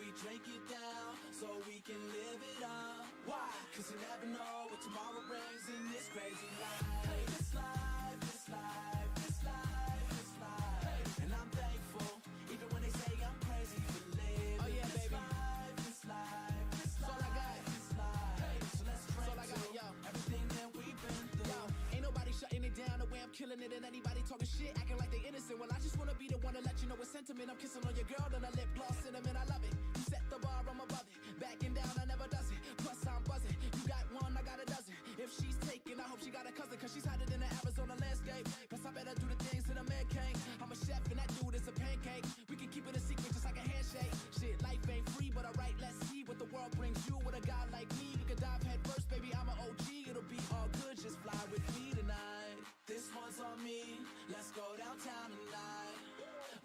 we drink it down so we can live it up. Why? Cause you never know what tomorrow brings in this crazy life. Hey, this life, this life, this life, this life. And I'm thankful, even when they say I'm crazy for living. Oh yeah, this baby. Life, this life, this life. All I got. This life. Hey, so let's drink all I got, yo. Everything that we've been through. Yo, ain't nobody shutting it down the way I'm killing it, and anybody talking shit, acting like they innocent. Well, I just wanna be the one to let you know it's sentiment. I'm kissing on your girl, and a lip gloss cinnamon. I love it. You set the bar, I'm above it. Backing down, I never does it. Plus I'm buzzing. You got one, I got a dozen. If she's taken, I hope she got a cousin, cause she's hotter than the Arizona landscape. Guess I better do the things that a man can't. I'm a chef and that dude is a pancake. We can keep it a secret just like a handshake. Shit, life ain't free, but alright, let's see what the world brings you. With a guy like me, we could dive head first, baby, I'm an OG. It'll be all good, just fly with me tonight. This one's on me, let's go downtown tonight.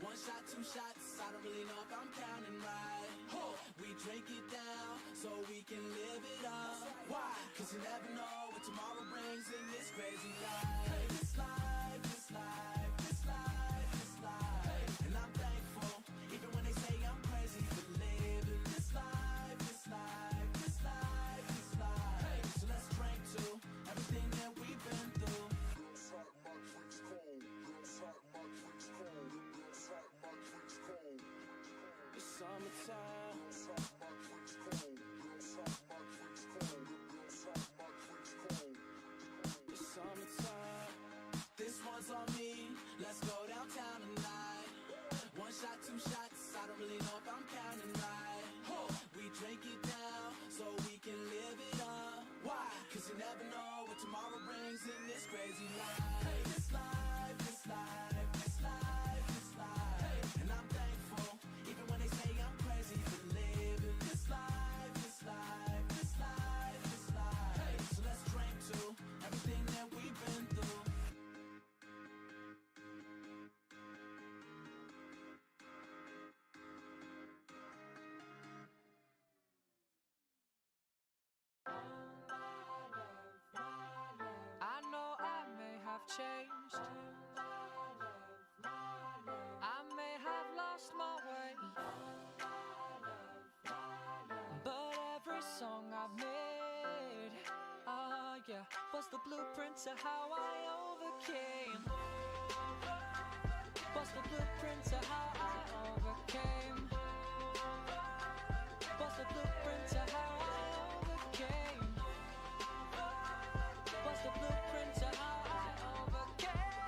One shot, two shots, I don't really know if I'm counting right. We drink it down so we can live it up. Why? Cause you never know what tomorrow brings in this crazy life. Hey, this life, this life, this life, this life. And I'm thankful, even when they say I'm crazy for living this life, this life, this life, this life. Hey, so let's drink to everything that we've been through. It's summertime. It's summertime. This one's on me. Let's go downtown tonight. One shot, two shots. I don't really know if I'm counting right. We drink it down so we can live it up. Why? Cause you never know what tomorrow brings in this crazy life. Hey, this life, this life, this life, this life. Hey, and I'm thankful, even when they say I'm crazy for living this life, this life, this life, this life. Hey, so let's drink to everything that we've been through. I know I may have changed. I may have lost my way. But every song I've made, oh yeah, was the blueprint to how I overcame. Was the blueprint to how I overcame. Was the blueprint to how I overcame. Was the blueprint to how I overcame.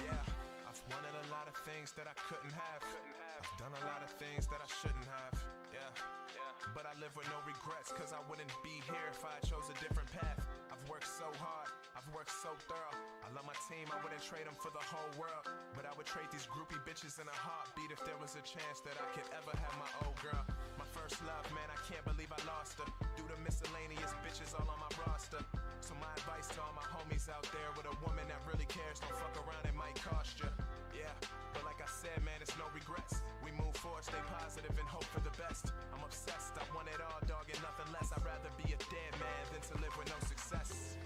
Yeah, I've wanted a lot of things that I couldn't have. I've done a lot of things that I shouldn't have. Yeah, but I live with no regrets, cause I wouldn't be here if I chose a different path. I've worked so hard, I've worked so thorough. I love my team, I wouldn't trade them for the whole world. But I would trade these groupie bitches in a heartbeat if there was a chance that I could ever have my old girl. My first love, man, I can't believe I lost her. Due to miscellaneous bitches all on my roster. So my advice to all my homies out there, with a woman that really cares, don't fuck around, it might cost you. Yeah, but like I said, man, it's no regrets. We move forward, stay positive and hope for the best. I'm obsessed, I want it all, dog, and nothing less. I'd rather be a dead man than to live with no success.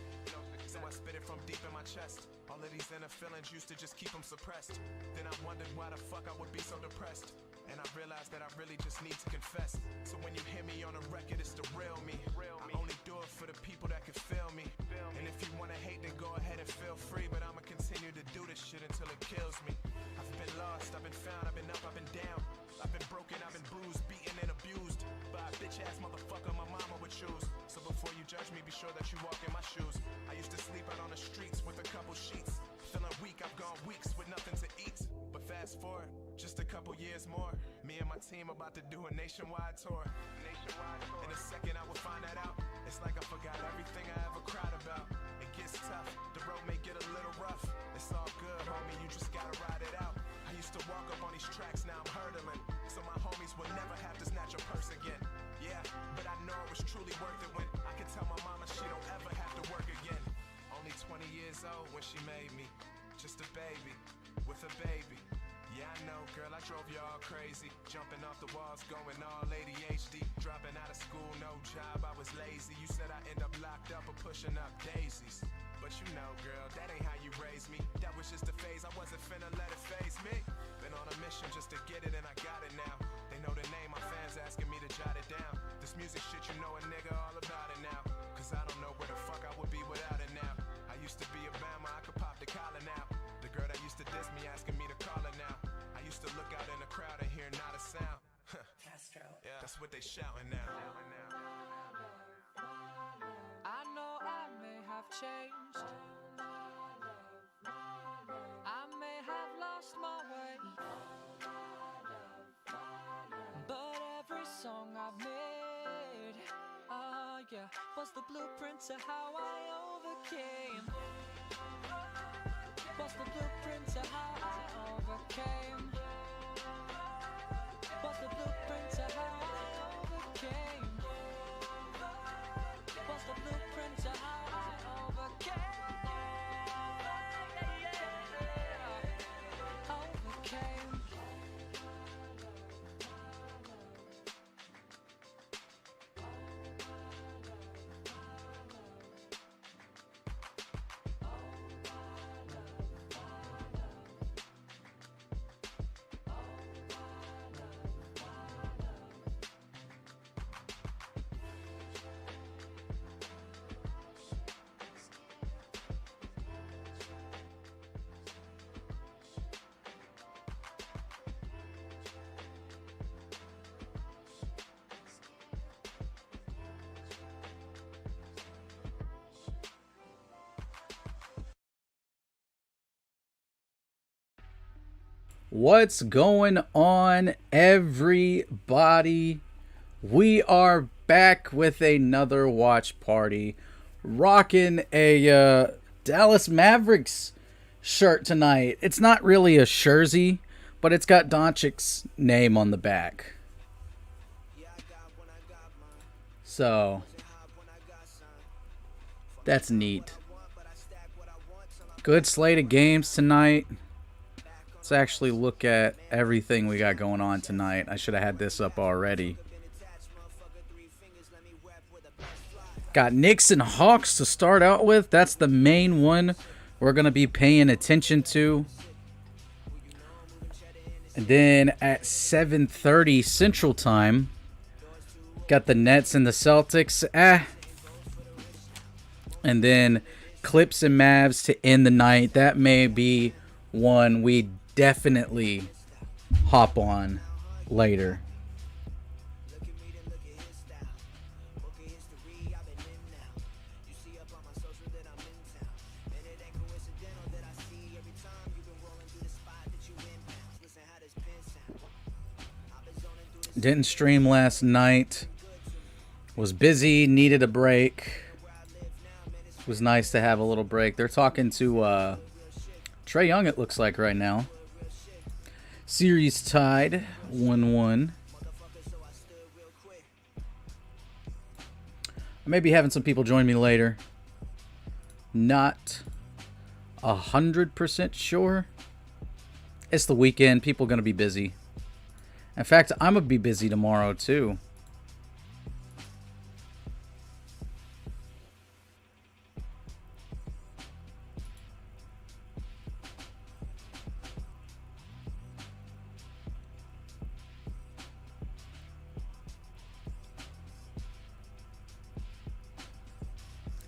So I spit it from deep in my chest. All of these inner feelings used to just keep them suppressed. Then I wondered why the fuck I would be so depressed. And I realized that I really just need to confess. So when you hear me on a record, it's the real me. I only do it for the people that can feel me. And if you wanna hate, then go ahead and feel free. But I'ma continue to do this shit until it kills me. I've been lost, I've been found, I've been up, I've been down. I've been broken, I've been bruised, beaten and abused by a bitch ass motherfucker my mama would choose. So before you judge me, be sure that you walk in my shoes. I used to sleep out on the streets with a couple sheets. Feeling weak, I've gone weeks with nothing to eat. But fast forward, just a couple years more, me and my team about to do a nationwide tour. In a second I will find that out. It's like I forgot everything I ever cried about. It gets tough, the road may get a little rough. It's all good, homie, you just gotta ride it out. I used to walk up on these tracks, now I'm hurdling. So my homies will never have to snatch a purse again. Yeah, but I know it was truly worth it when I could tell my mama she don't ever have to work again. Only 20 years old when she made me, just a baby, with a baby. Yeah, I know, girl, I drove you all crazy. Jumping off the walls, going all ADHD. Dropping out of school, no job, I was lazy. You said I end up locked up or pushing up daisies. But you know, girl, that ain't how you raised me. That was just a phase, I wasn't finna let it faze me. get it and I got it now. They know the name, my fans asking me to jot it down. This music shit, you know a nigga all about it now. Cause I don't know where the fuck I would be without it now. I used to be a Bama, I could pop the collar now. The girl that used to diss me asking me to call her now. I used to look out in the crowd and hear not a sound. Castro. Yeah, that's what they shouting now. I know I may have changed. I may have lost my way. But every song I've made, yeah, was the blueprint to how I overcame. Was the blueprint to how I overcame. Was the blueprint to how I overcame. Was the blueprint to how I overcame. Overcame. What's going on, everybody? We are back with another watch party, rocking a Dallas Mavericks shirt tonight. It's not really a jersey, but it's got Doncic's name on the back. So that's neat. Good slate of games tonight. Let's actually look at everything we got going on tonight. I should have had this up already. Got Knicks and Hawks to start out with. That's the main one we're going to be paying attention to. And then at 7:30 Central Time, got the Nets and the Celtics. And then Clips and Mavs to end the night. That may be one we definitely hop on later. Didn't stream last night. Was busy, needed a break. Was nice to have a little break. They're talking to Trae Young, it looks like, right now. Series tied 1-1. I may be having some people join me later. Not 100% sure. It's the weekend. People are going to be busy. In fact, I'm going to be busy tomorrow, too.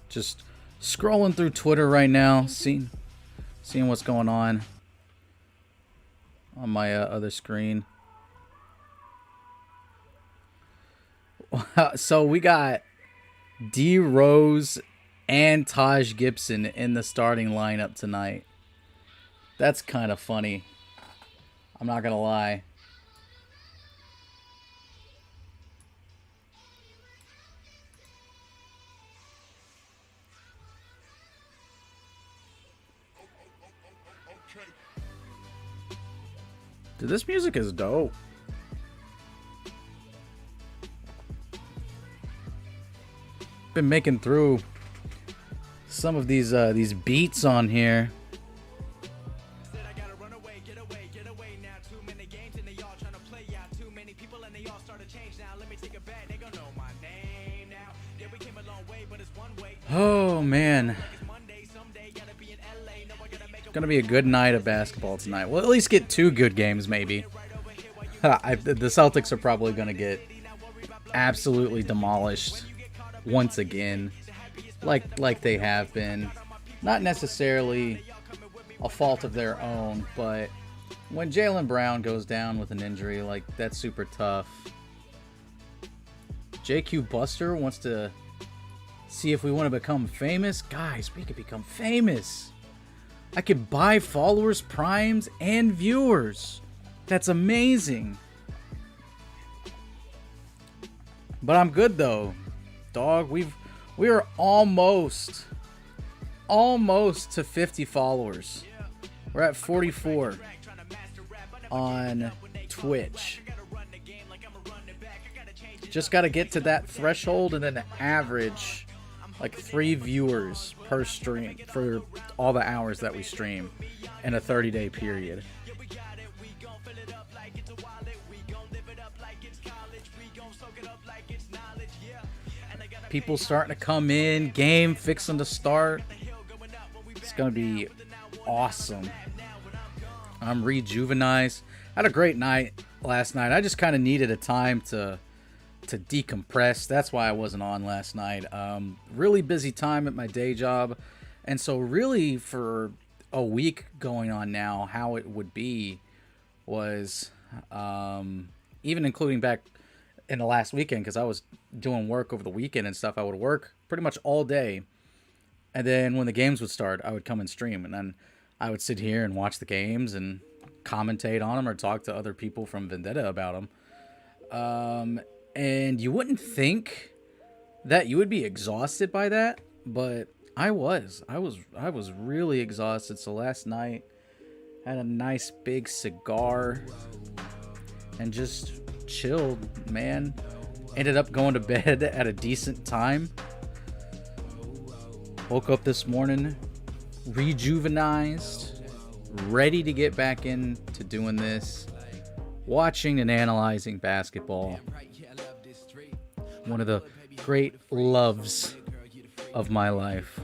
Just scrolling through Twitter right now, seeing what's going on my other screen. So we got D Rose and Taj Gibson in the starting lineup tonight. That's kind of funny. I'm not gonna lie. Dude, this music is dope. Been making through some of these beats on here. Oh man. Gonna be a good night of basketball tonight. We'll at least get 2 good games, maybe. the Celtics are probably going to get absolutely demolished once again, like they have been. Not necessarily a fault of their own, but when Jaylen Brown goes down with an injury, like, that's super tough. JQ Buster wants to see if we want to become famous. Guys, we could become famous. I could buy followers, primes, and viewers. That's amazing. But I'm good though, dog. We are almost to 50 followers. We're at 44 on Twitch. Just got to get to that threshold and then average like 3 viewers per stream for all the hours that we stream in a 30-day period. People starting to come in, game fixing to start. It's going to be awesome. I'm rejuvenized. I had a great night last night. I just kind of needed a time to decompress. That's why I wasn't on last night. Really busy time at my day job. And so really for a week going on now, how it would be was, even including back in the last weekend, because I was doing work over the weekend and stuff, I would work pretty much all day. And then when the games would start, I would come and stream. And then I would sit here and watch the games and commentate on them or talk to other people from Vendetta about them. And you wouldn't think that you would be exhausted by that, but I was really exhausted. So last night, had a nice big cigar and just chilled, man. Ended up going to bed at a decent time. Woke up this morning rejuvenized, ready to get back into doing this, watching and analyzing basketball. One of the great loves of my life.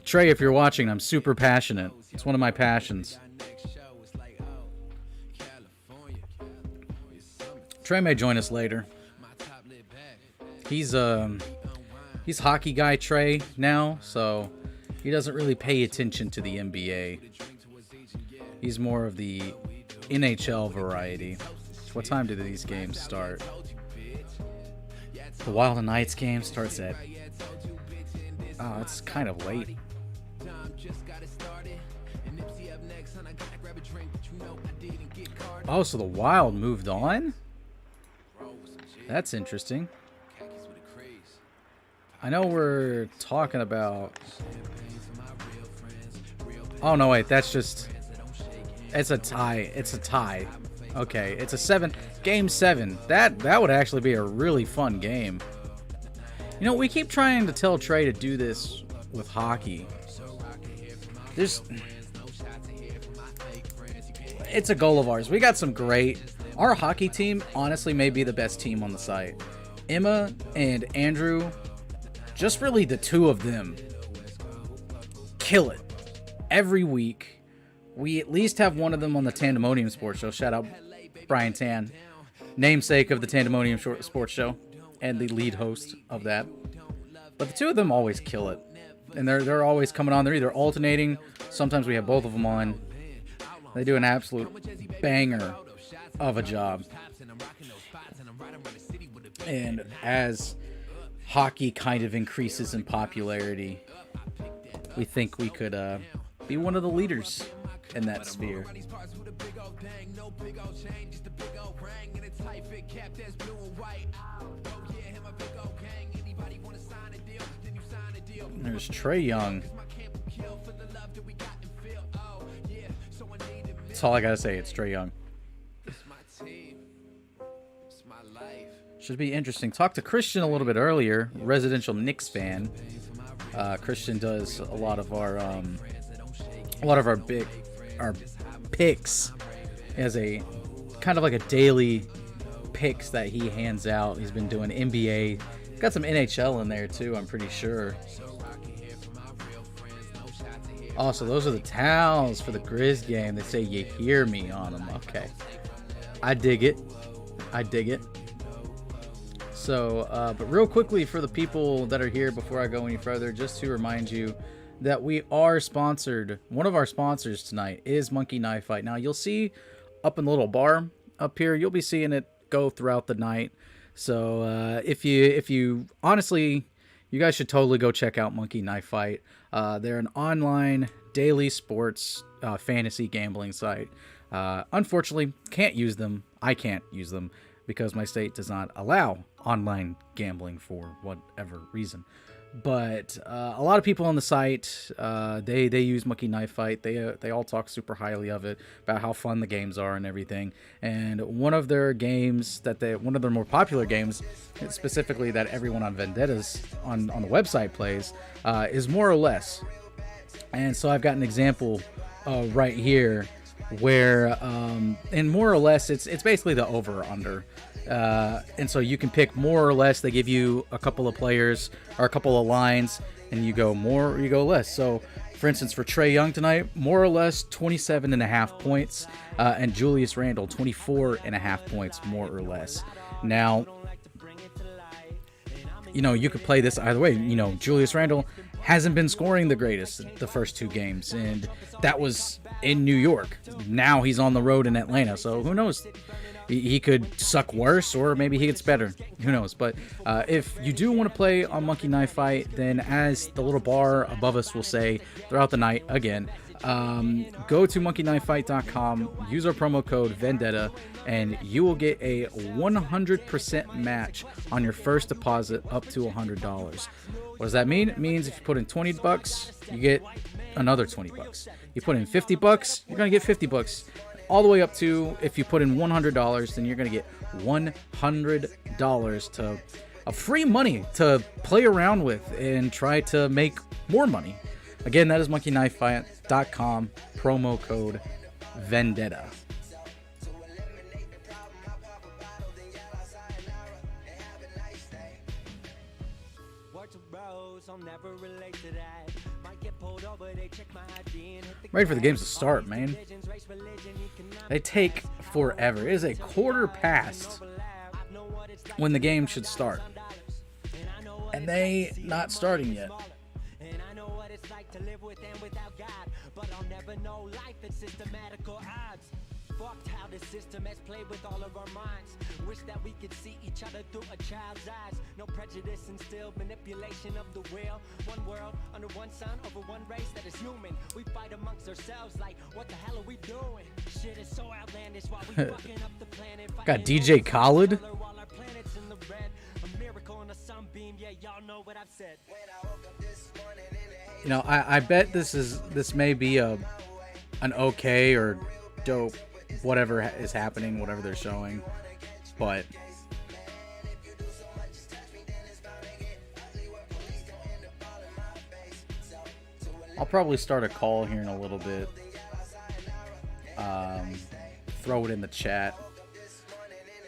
Trey, if you're watching, I'm super passionate. It's one of my passions. Trey may join us later. He's hockey guy Trey now, so he doesn't really pay attention to the NBA. He's more of the NHL variety. What time do these games start? The Wild and Knights game starts at... Oh, it's kind of late. Oh, so the Wild moved on? That's interesting. I know we're talking about... Oh, no, wait. That's just... It's a tie. It's a tie. Okay, it's a game 7. That would actually be a really fun game. You know, we keep trying to tell Trey to do this with hockey. It's a goal of ours. We got some great... Our hockey team, honestly, may be the best team on the site. Emma and Andrew, just really the two of them, kill it. Every week, we at least have one of them on the Tandemonium Sports Show. Shout out Brian Tan, namesake of the Tandemonium Sports Show, and the lead host of that. But the two of them always kill it. And they're always coming on. They're either alternating. Sometimes we have both of them on. They do an absolute banger of a job. And as hockey kind of increases in popularity, we think we could be one of the leaders in that sphere. There's Trae Young. That's all I gotta say. It's Trae Young. Should be interesting. Talked to Christian a little bit earlier, residential Knicks fan. Christian does a lot of our picks as a kind of like a daily picks that he hands out. He's been doing NBA, got some NHL in there too, I'm pretty sure. Oh, so those are the towels for the Grizz game. They say you hear me on them. Okay. I dig it. I dig it. So, but real quickly for the people that are here before I go any further, just to remind you that we are sponsored. One of our sponsors tonight is Monkey Knife Fight. Now, you'll see up in the little bar up here, you'll be seeing it go throughout the night. So, if you honestly, you guys should totally go check out Monkey Knife Fight. They're an online daily sports fantasy gambling site. Unfortunately, can't use them. I can't use them because my state does not allow online gambling for whatever reason. But a lot of people on the site, they use Monkey Knife Fight. They all talk super highly of it, about how fun the games are and everything. And one of their games one of their more popular games, specifically that everyone on Vendetta's on the website plays, is More or Less. And so I've got an example right here where in More or Less it's basically the over or under. And so you can pick more or less. They give you a couple of players or a couple of lines, and you go more or you go less. So, for instance, for Trae Young tonight, more or less 27.5 points, and Julius Randle 24.5 points, more or less. Now, you could play this either way. Julius Randle hasn't been scoring the greatest the first two games, and that was in New York. Now he's on the road in Atlanta, so who knows? He could suck worse, or maybe he gets better. Who knows? But if you do want to play on Monkey Knife Fight, then as the little bar above us will say throughout the night, again, go to monkeyknifefight.com, use our promo code Vendetta, and you will get a 100% match on your first deposit up to $100. What does that mean? It means if you put in $20, you get another $20. You put in $50, you're gonna get $50. All the way up to, if you put in $100, then you're going to get $100 to free money to play around with and try to make more money. Again, that is monkeyknifefight.com, promo code Vendetta. Ready for the games to start, man. They take forever. It is a quarter past when the game should start, and they not starting yet. Fucked how the system has played with all of our minds. Wish that we could see each other through a child's eyes. No prejudice and still manipulation of the will. One world under one sun over one race that is human. We fight amongst ourselves like, what the hell are we doing? Shit is so outlandish while we fucking up the planet. Got DJ Khaled. A miracle in a sunbeam, yeah, y'all know what I've said. I bet this may be an okay or dope whatever is happening, whatever they're showing, but I'll probably start a call here in a little bit. Throw it in the chat.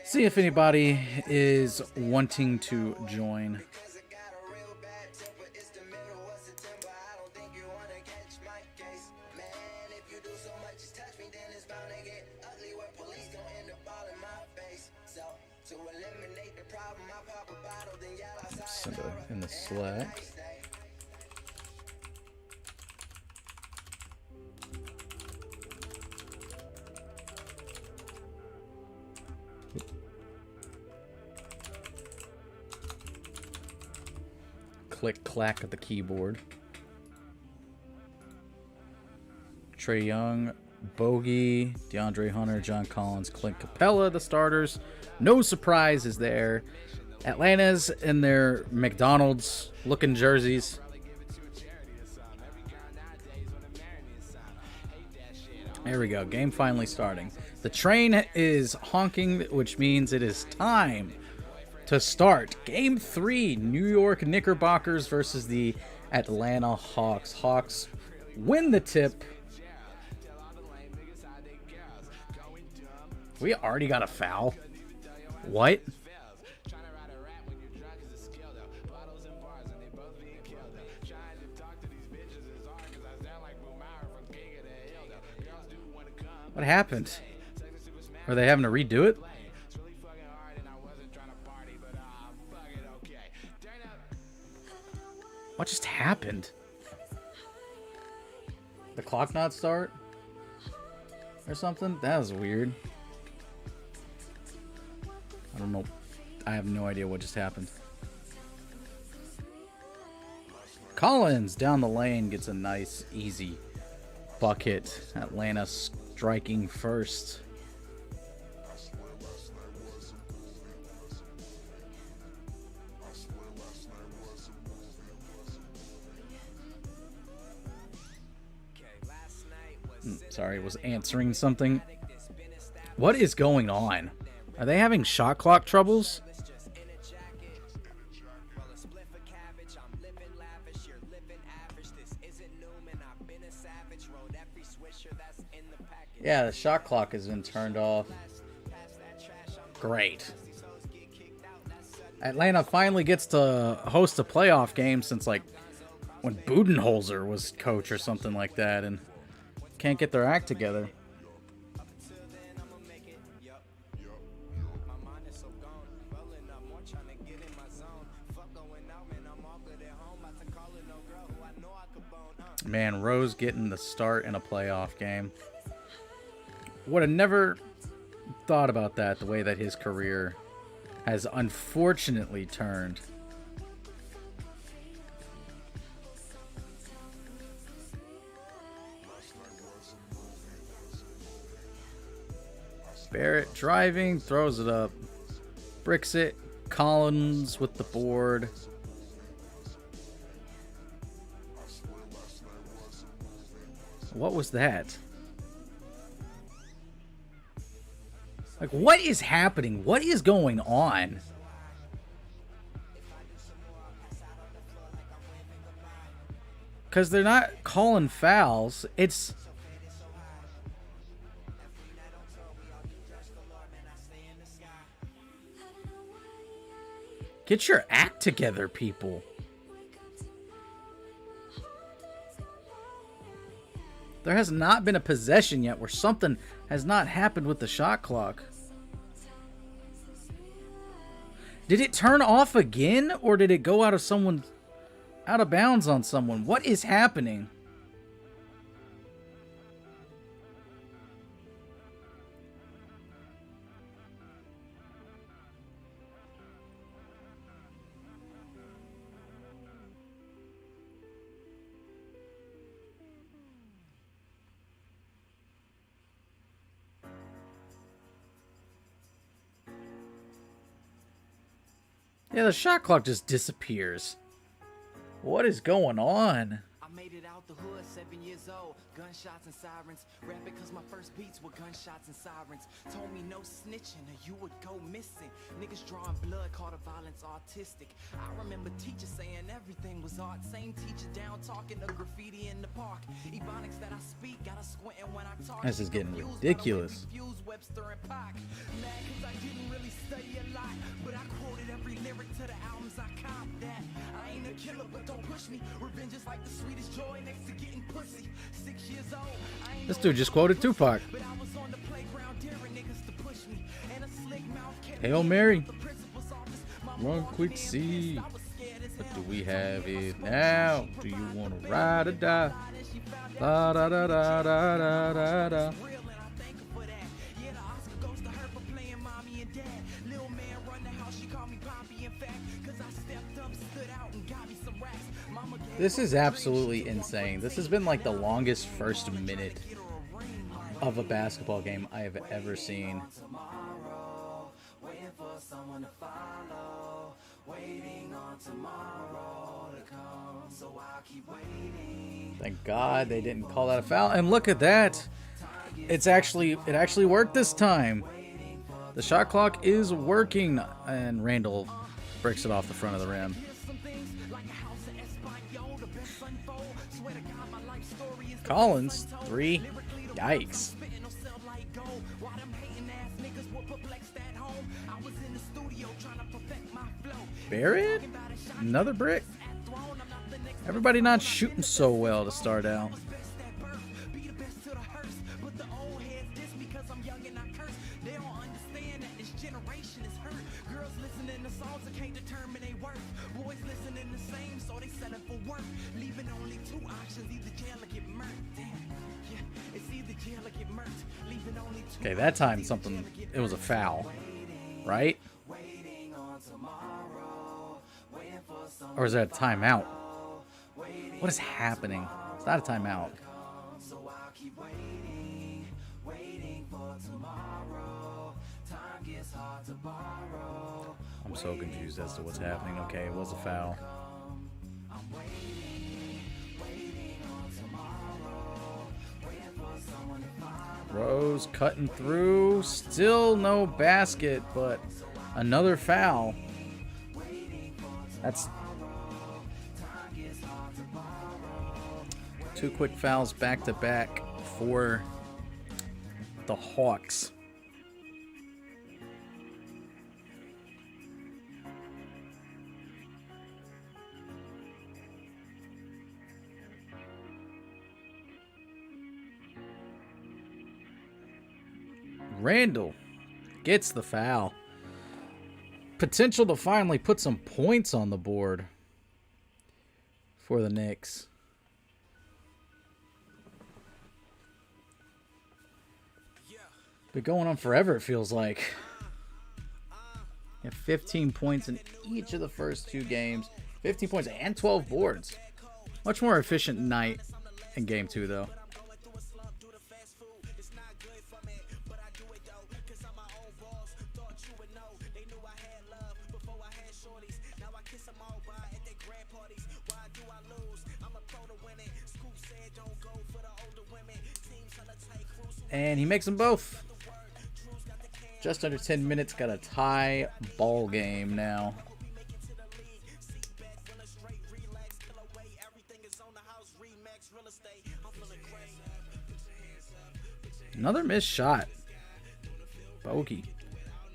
See if anybody is wanting to join. Send it in the Slack. Click clack of the keyboard. Trae Young, Bogey, DeAndre Hunter, John Collins, Clint Capella, the starters. No surprises there. Atlanta's in their McDonald's looking jerseys. There we go. Game finally starting. The train is honking, which means it is time to start. Game 3, New York Knickerbockers versus the Atlanta Hawks. Hawks win the tip. We already got a foul. What? What happened? Are they having to redo it? What just happened? The clock not start? Or something? That was weird. I don't know. I have no idea what just happened. Collins down the lane gets a nice, easy bucket. Atlanta striking first. Sorry, was answering something. What is going on? Are they having shot clock troubles? Yeah, the shot clock has been turned off. Great. Atlanta finally gets to host a playoff game since, like, when Budenholzer was coach or something like that, and can't get their act together. Man, Rose getting the start in a playoff game. Would have never thought about that, the way that his career has unfortunately turned. Barrett driving, throws it up, bricks it. Collins with the board. What was that? Like, what is happening? What is going on? Because they're not calling fouls. It's... Get your act together, people. There has not been a possession yet where something has not happened with the shot clock. Did it turn off again, or did it go out of bounds on someone? What is happening? Yeah, the shot clock just disappears. What is going on? I made it out the hood, 7 years old. Gunshots and sirens. Rapping cause my first beats were gunshots and sirens. Told me no snitching or you would go missing. Niggas drawing blood, call the violence artistic. I remember teachers saying everything was art. Same teacher down talking of graffiti in the park. Ebonics that I speak, got a squinting when I talk. This is getting ridiculous. Webster and Pac. Mad cause I didn't really study a lot, but I quoted every lyric to the albums I copped that. I ain't a killer, but don't push me. Revenge is like the sweetest joy next to getting pussy. 6 years old. This dude just quoted Tupac. But I was on the playground daring niggas to push me. And a slick mouth kept Hail me Mary. out the principal's office. My Run mom quick, was see. pissed. I was scared as But hell. do we have it now? Do you want to ride or die? Da da da da da da da da. Real and I thank her for that. Yeah, the Oscar goes to her for playing mommy and dad. Little man run the house, she called me Poppy in fact. Cause I stepped up, stood out and got me some racks. Mama gave This is absolutely insane. This has been like the longest first minute of a basketball game I have ever seen. tomorrow, waiting for someone to follow, waiting on tomorrow to come, so I'll keep waiting. Thank God they didn't call that a foul. And look at that. It actually worked this time. The shot clock is working, and Randall breaks it off the front of the rim. Collins, 3. Yikes. Barrett? Another brick? Everybody not shooting so well to start out. and I curse. They don't understand that this generation is hurt. Girls listening to songs that can't determine their worth. Boys listening the same, so they selling for work. Leaving only two options, either jail or get murked. Damn, yeah, it's either jail or get murked. Leaving only two. Okay, that time something, it was a foul, right? Or is that a timeout? What is happening? It's not a timeout. I'm so confused as to what's happening. Okay, it was a foul. Rose cutting through. Still no basket, but another foul. That's two quick fouls back to back for the Hawks. Randall gets the foul. Potential to finally put some points on the board for the Knicks. Been going on forever, it feels like. Yeah, 15 points in each of the first two games. 15 points and 12 boards. Much more efficient night in game two, though. And he makes them both. Just under 10 minutes, got a tie ball game now. Another missed shot. Bogey.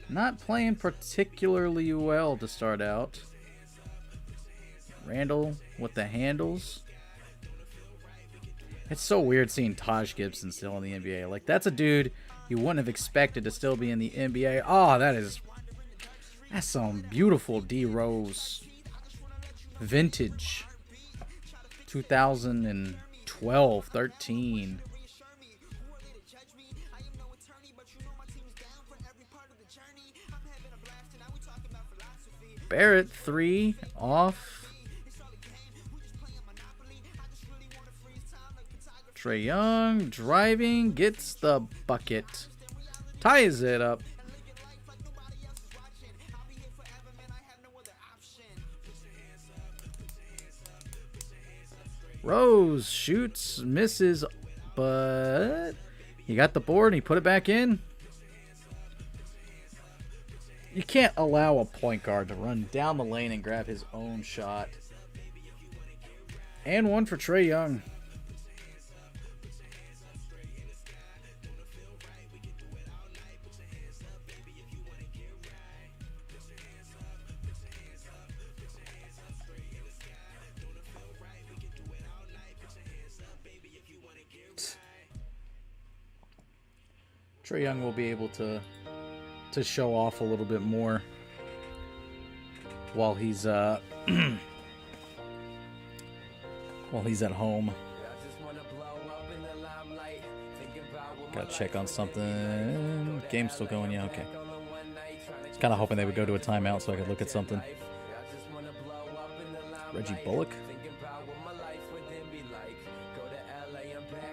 Not playing particularly well to start out. Randall with the handles. It's so weird seeing Taj Gibson still in the NBA. Like, that's a dude you wouldn't have expected to still be in the NBA. Oh, that's some beautiful D Rose vintage 2012, 13. Barrett 3 off. Trae Young driving, gets the bucket, ties it up. Rose shoots, misses, but he got the board and he put it back in. You can't allow a point guard to run down the lane and grab his own shot. And one for Trae Young. Trae Young will be able to show off a little bit more while he's while he's at home. Gotta check on something. Game's still going, yeah, okay. I was kind of hoping they would go to a timeout so I could look at something. Reggie Bullock.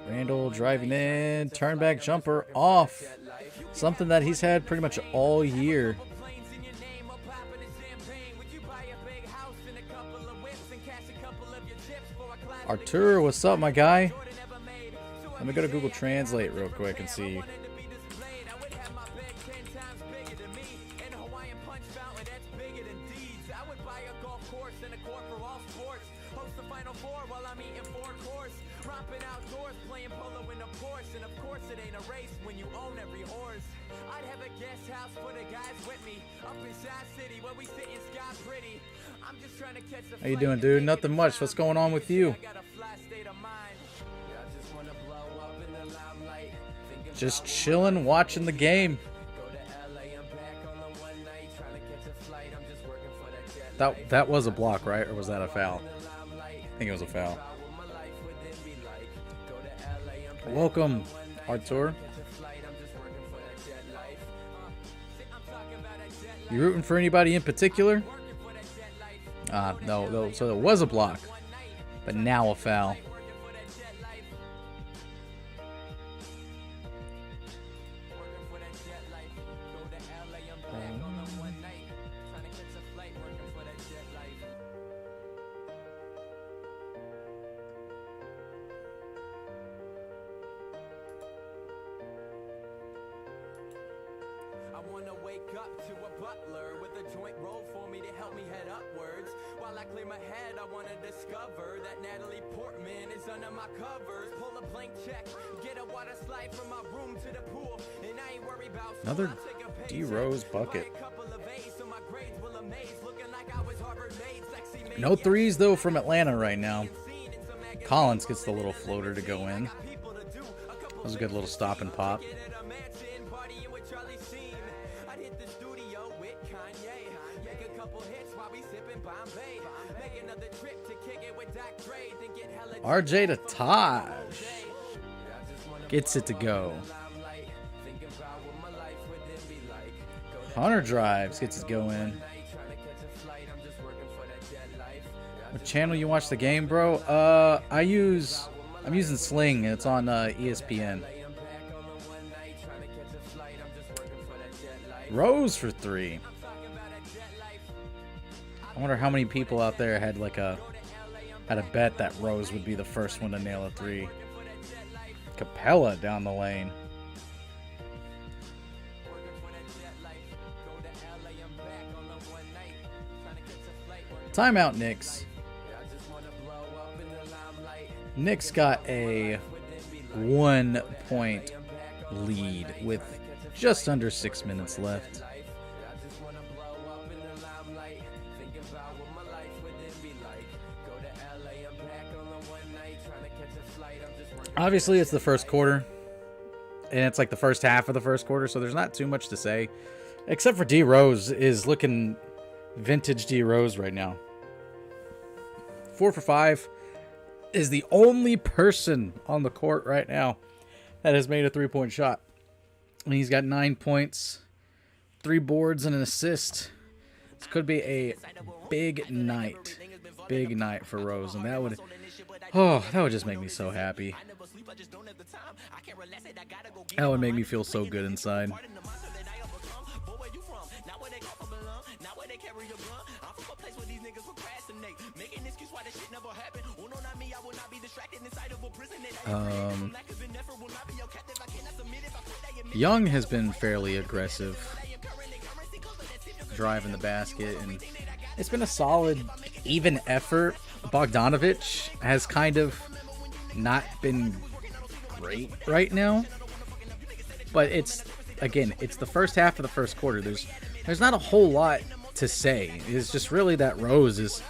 Randall driving in, turn back jumper off. Something that he's had pretty much all year. Artur, what's up, my guy? Let me go to Google Translate real quick and see. How you doing, dude? Nothing much. What's going on with you? Just chilling, watching the game. That was a block, right? Or was that a foul? I think it was a foul. Welcome, Artur. You rooting for anybody in particular? No. So it was a block, but now a foul. Wanna wake up to a butler with a joint roll for me to help me head upwards. While I clear my head, I wanna discover that Natalie Portman is under my covers. Pull a blank check, get a water slide from my room to the pool, and I ain't worried about another D Rose bucket. No threes though from Atlanta right now. Collins gets the little floater to go in. That was a good little stop and pop. RJ to Taj. Gets it to go. Hunter drives. Gets it going. What channel you watch the game, bro? I'm using Sling. It's on ESPN. Rose for 3. I wonder how many people out there had had a bet that Rose would be the first one to nail a 3. Capella down the lane. Timeout, Knicks. Knicks got a 1-point lead with just under 6 minutes left. Obviously, it's the first quarter, and it's like the first half of the first quarter, so there's not too much to say, except for D Rose is looking vintage D Rose right now. 4 for 5, is the only person on the court right now that has made a 3-point shot, and he's got 9 points, 3 boards, and an assist. This could be a big night for Rose, and that would just make me so happy. That would make me feel so good inside. Young has been fairly aggressive, driving the basket, and it's been a solid, even effort. Bogdanovich has kind of not been great right now, but it's the first half of the first quarter. There's not a whole lot to say. It's just really that Rose is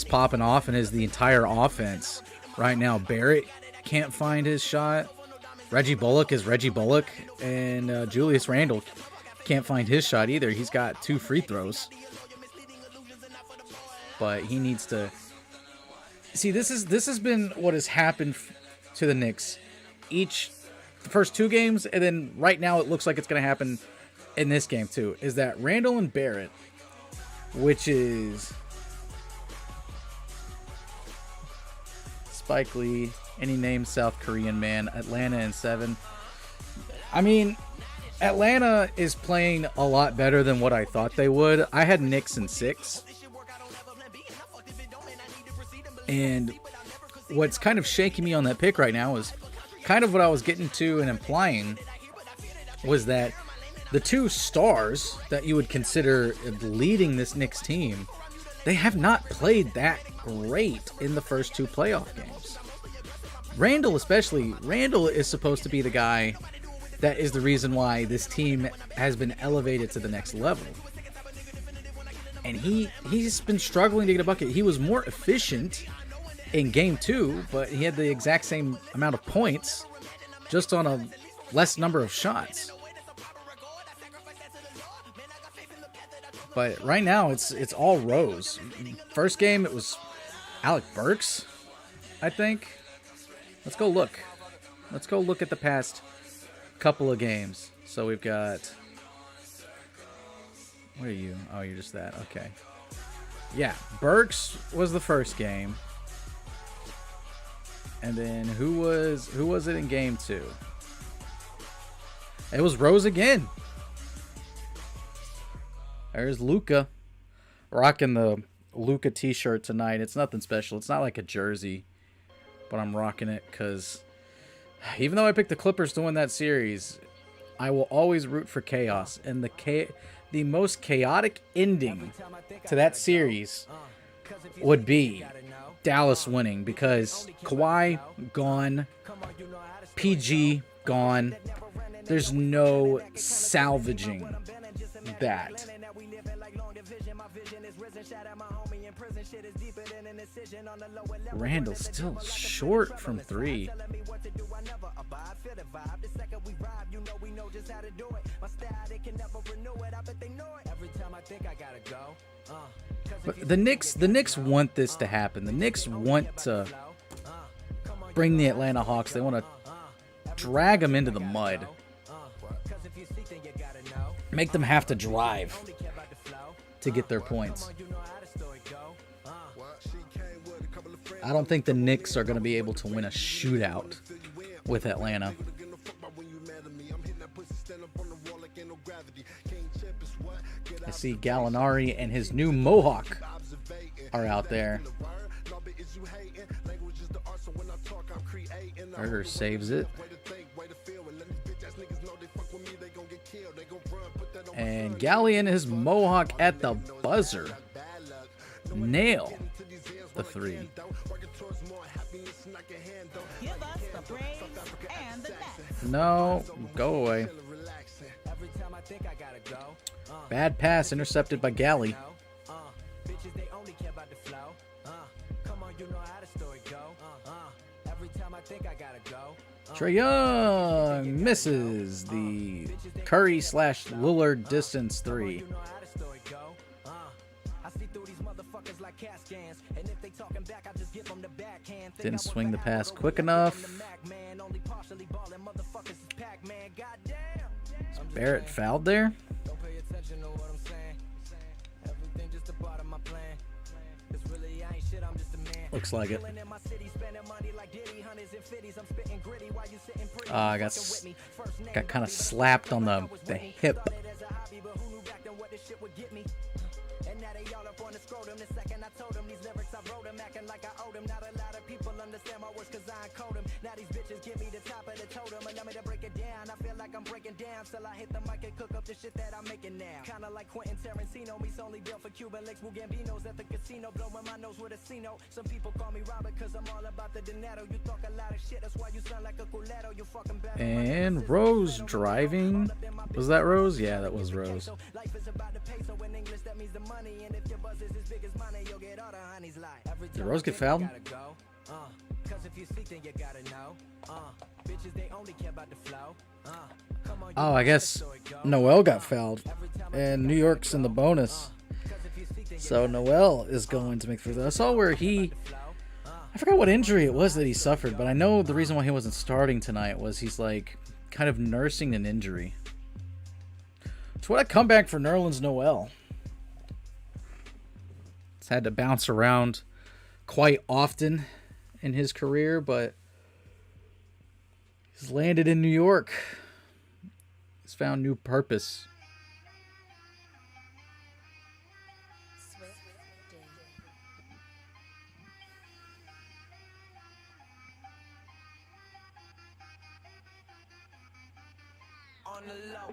popping off and is the entire offense right now. Barrett can't find his shot. Reggie Bullock is Reggie Bullock, and Julius Randle can't find his shot either. He's got 2 free throws, but he needs to see. This has been what has happened to the Knicks the first 2 games, and then right now it looks like it's going to happen in this game too, is that Randle and Barrett, which is Spike Lee, any named South Korean man, Atlanta in 7. I mean, Atlanta is playing a lot better than what I thought they would. I had Knicks in 6. And what's kind of shaking me on that pick right now is kind of what I was getting to and implying was that the 2 stars that you would consider leading this Knicks team, they have not played that great in the first 2 playoff games. Randle especially. Randle is supposed to be the guy that is the reason why this team has been elevated to the next level. And he's been struggling to get a bucket. He was more efficient in game 2, but he had the exact same amount of points, just on a less number of shots. But right now, it's all Rose. First game, it was Alec Burks, I think. Let's go look. Let's go look at the past couple of games. So we've got... What are you? Oh, you're just that. Okay. Yeah, Burks was the first game. And then who was it in game 2? It was Rose again. There's Luka. Rocking the Luka t-shirt tonight. It's nothing special. It's not like a jersey. But I'm rocking it because even though I picked the Clippers to win that series, I will always root for chaos. And the most chaotic ending to that series would be Dallas winning, because Kawhi gone, PG gone. There's no salvaging that. Randall still short from 3. But the Knicks want this to happen. The Knicks want to bring the Atlanta Hawks. They want to drag them into the mud. Make them have to drive to get their points. I don't think the Knicks are going to be able to win a shootout with Atlanta. I see Gallinari and his new Mohawk are out there. Herder saves it. And Gally and his Mohawk at the buzzer nail the 3. No, go away. Bad pass intercepted by Gally. Trae Young misses the Curry / Lillard distance 3. Didn't swing the pass quick enough. Is Barrett fouled there? Looks like it. I got kind of slapped on the hip. And Rose driving. Was that Rose? Yeah, that was Rose. Did Rose get fouled? Oh, I guess Noel got fouled. And New York's in the bonus. So Noel is going to make free throws. I saw where I forgot what injury it was that he suffered, but I know the reason why he wasn't starting tonight was he's like kind of nursing an injury. So what a comeback for Nerlens Noel. He's had to bounce around quite often in his career, but he's landed in New York. He's found new purpose.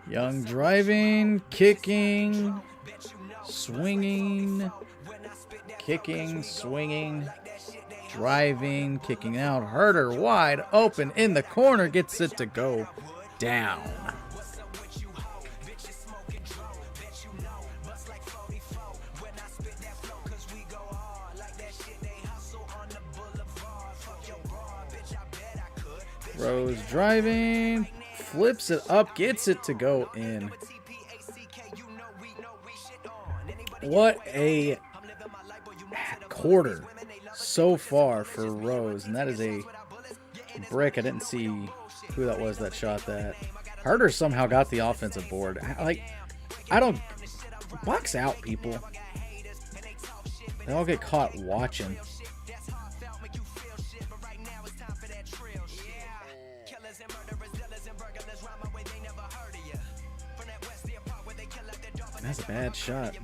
Young driving, kicking, swinging, kicking, swinging, driving, kicking out. Herder wide open in the corner, gets it to go down. Rose driving, flips it up, gets it to go in. What a quarter so far for Rose, and that is a brick. I didn't see who that was that shot that. Herder somehow got the offensive board. Like, I don't box out, people. They all get caught watching. That's a bad shot.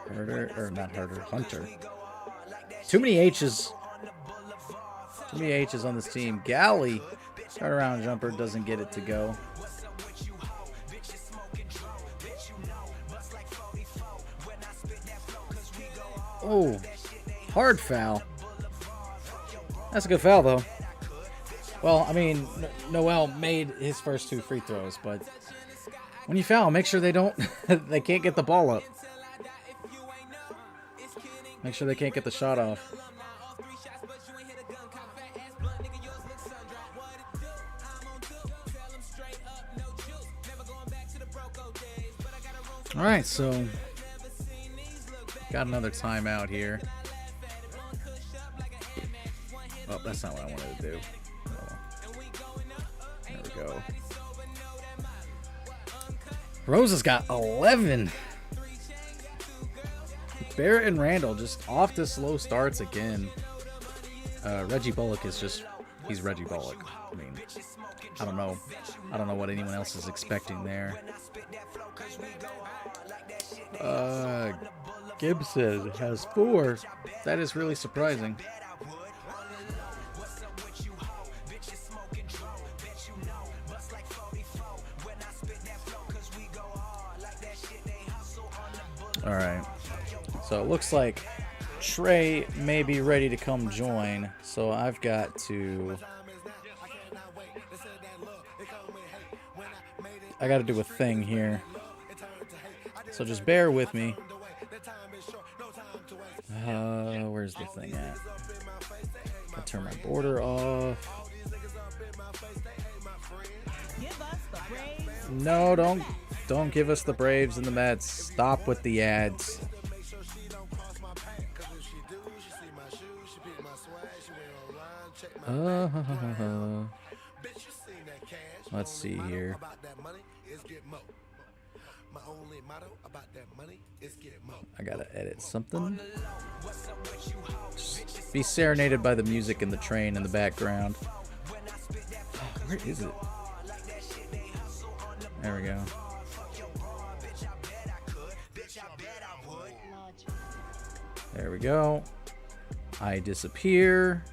Herder, or not Herder, Hunter. Too many H's. Too many H's on this team. Galley, turnaround jumper, doesn't get it to go. Oh, hard foul. That's a good foul, though. Well, I mean, Noel made his first 2 free throws, but when you foul, make sure they don't, they can't get the ball up. Make sure they can't get the shot off. All right, so got another timeout here. Oh, that's not what I wanted to do. Oh. There we go. Rose has got 11. Barrett and Randall just off to slow starts again. Reggie Bullock is just, he's Reggie Bullock. I mean, I don't know. I don't know what anyone else is expecting there. Gibson has 4. That is really surprising. All right. So it looks like Trey may be ready to come join. So I've got to... I got to do a thing here. So just bear with me. Where's the thing at? I'll turn my border off. No, don't give us the Braves and the Mets. Stop with the ads. Let's see here. I gotta edit something. Just be serenaded by the music and the train in the background. Where is it? There we go. There we go. I disappear.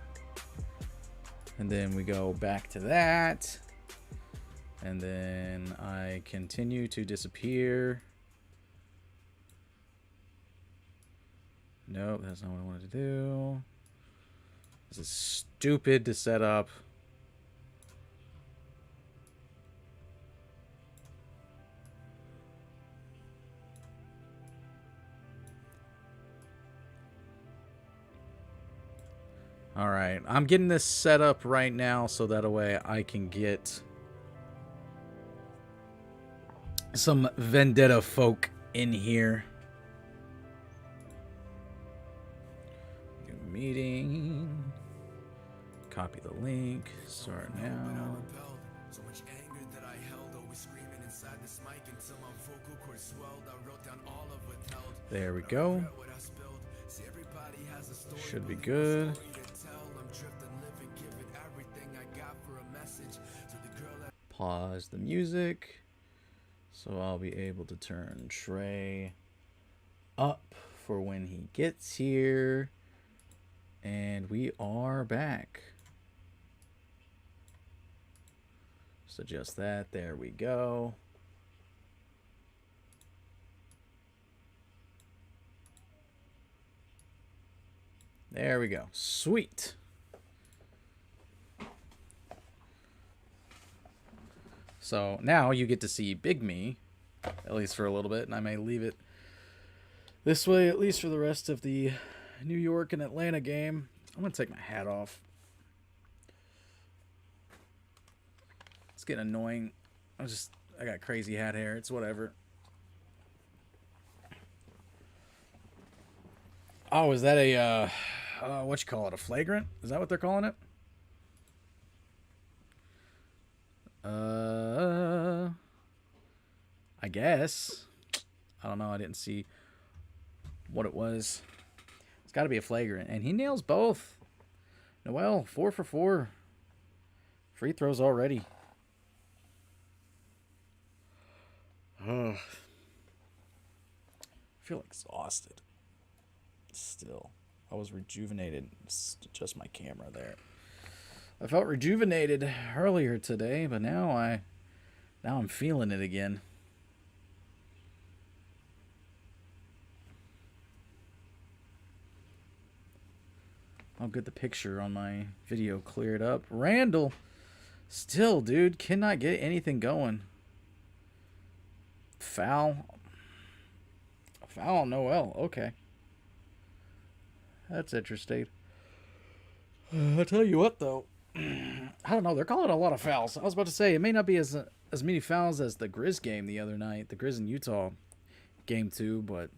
And then we go back to that. And then I continue to disappear. Nope, that's not what I wanted to do. This is stupid to set up. All right, I'm getting this set up right now so that way I can get some Vendetta folk in here. New meeting. Copy the link. Start now. So much anger that I held, always screaming inside this mic until my vocal cords swelled. I wrote down all of withheld. There we go. Should be good. Pause the music. So I'll be able to turn Trey up for when he gets here. And we are back. Just adjust that. There we go. There we go. Sweet. So now you get to see Big Me at least for a little bit, and I may leave it this way at least for the rest of the New York and Atlanta game. I'm gonna take my hat off. It's getting annoying. I got crazy hat hair. It's whatever. Oh, is that a what you call it? A flagrant? Is that what they're calling it? I guess. I don't know. I didn't see what it was. It's got to be a flagrant, and he nails both. Noel, 4 for 4. Free throws already. I feel exhausted. Still, I was rejuvenated. It's just my camera there. I felt rejuvenated earlier today, but now I'm feeling it again. I'll get the picture on my video cleared up. Randall, still, dude, cannot get anything going. Foul on Noel. Okay. That's interesting. I'll tell you what, though. I don't know. They're calling a lot of fouls. I was about to say, it may not be as many fouls as the Grizz game the other night. The Grizz in Utah game 2, but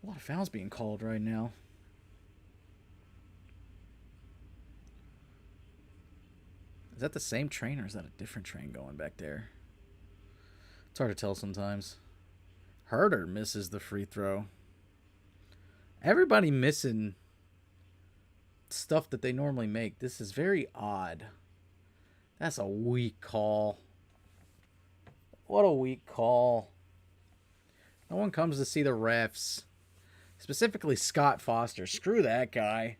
a lot of fouls being called right now. Is that the same train or is that a different train going back there? It's hard to tell sometimes. Herder misses the free throw. Everybody missing stuff that they normally make. This is very odd. That's a weak call. What a weak call. No one comes to see the refs. Specifically Scott Foster. Screw that guy.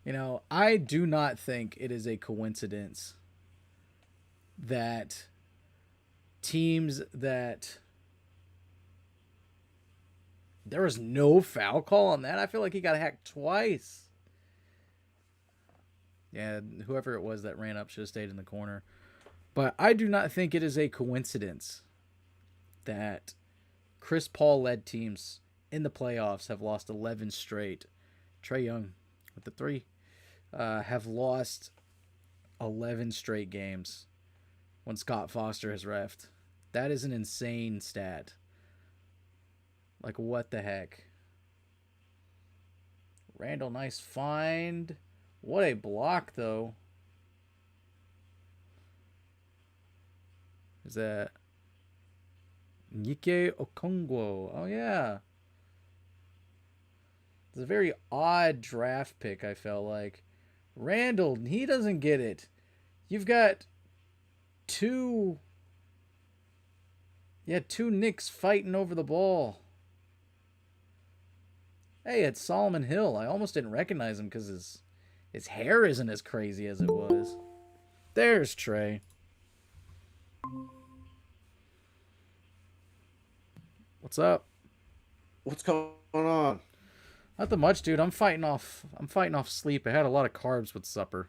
You know, I do not think it is a coincidence that teams that there was no foul call on that. I feel like he got hacked twice. Yeah, whoever it was that ran up should have stayed in the corner. But I do not think it is a coincidence that Chris Paul-led teams in the playoffs have lost 11 straight. Trae Young with the 3 have lost 11 straight games when Scott Foster has reffed. That is an insane stat. Like, what the heck? Randall, nice find. What a block, though. Is that Nike Okongwu? Oh, yeah. It's a very odd draft pick, I felt like. Randall, he doesn't get it. You've got two Knicks fighting over the ball. Hey, it's Solomon Hill. I almost didn't recognize him because his hair isn't as crazy as it was. There's Trae. What's up? What's going on? Nothing much, dude. I'm fighting off sleep. I had a lot of carbs with supper.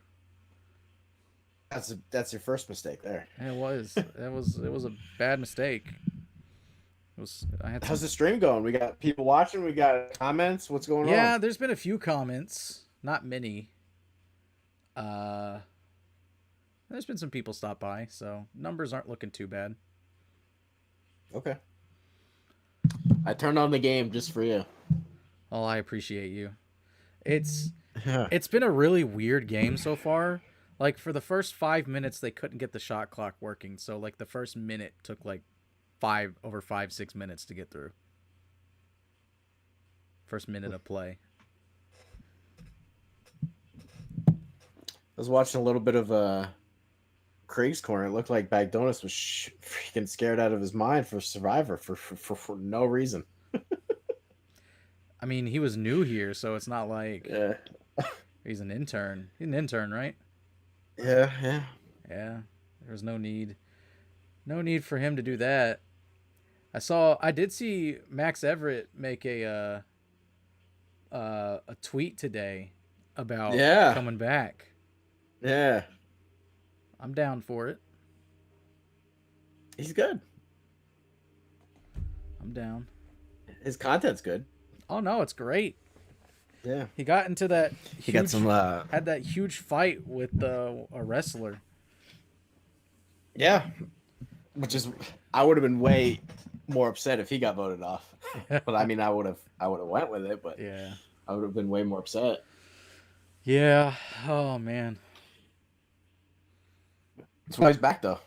That's your first mistake there. It was a bad mistake. How's the stream going? We got people watching. We got comments. What's going on? Yeah, there's been a few comments, not many. There's been some people stop by, so numbers aren't looking too bad. Okay. I turned on the game just for you. Oh, I appreciate you. It's been a really weird game so far. Like, for the first 5 minutes, they couldn't get the shot clock working. So, like, the first minute took, like, 6 minutes to get through. First minute of play. I was watching a little bit of Craig's Corner. It looked like Bagdonis was freaking scared out of his mind for Survivor for no reason. I mean, he was new here, so it's not like he's an intern. He's an intern, right? Yeah. Yeah. There was no need for him to do that. I did see Max Everett make a tweet today about coming back. Yeah. I'm down for it. He's good. I'm down. His content's good. Oh no, it's great. Yeah. He got into that. He got some. Had that huge fight with a wrestler. Yeah. Which is, I would have been way more upset if he got voted off. But I mean, I would have went with it. But Yeah. I would have been way more upset. Yeah. Oh man. That's why he's back though.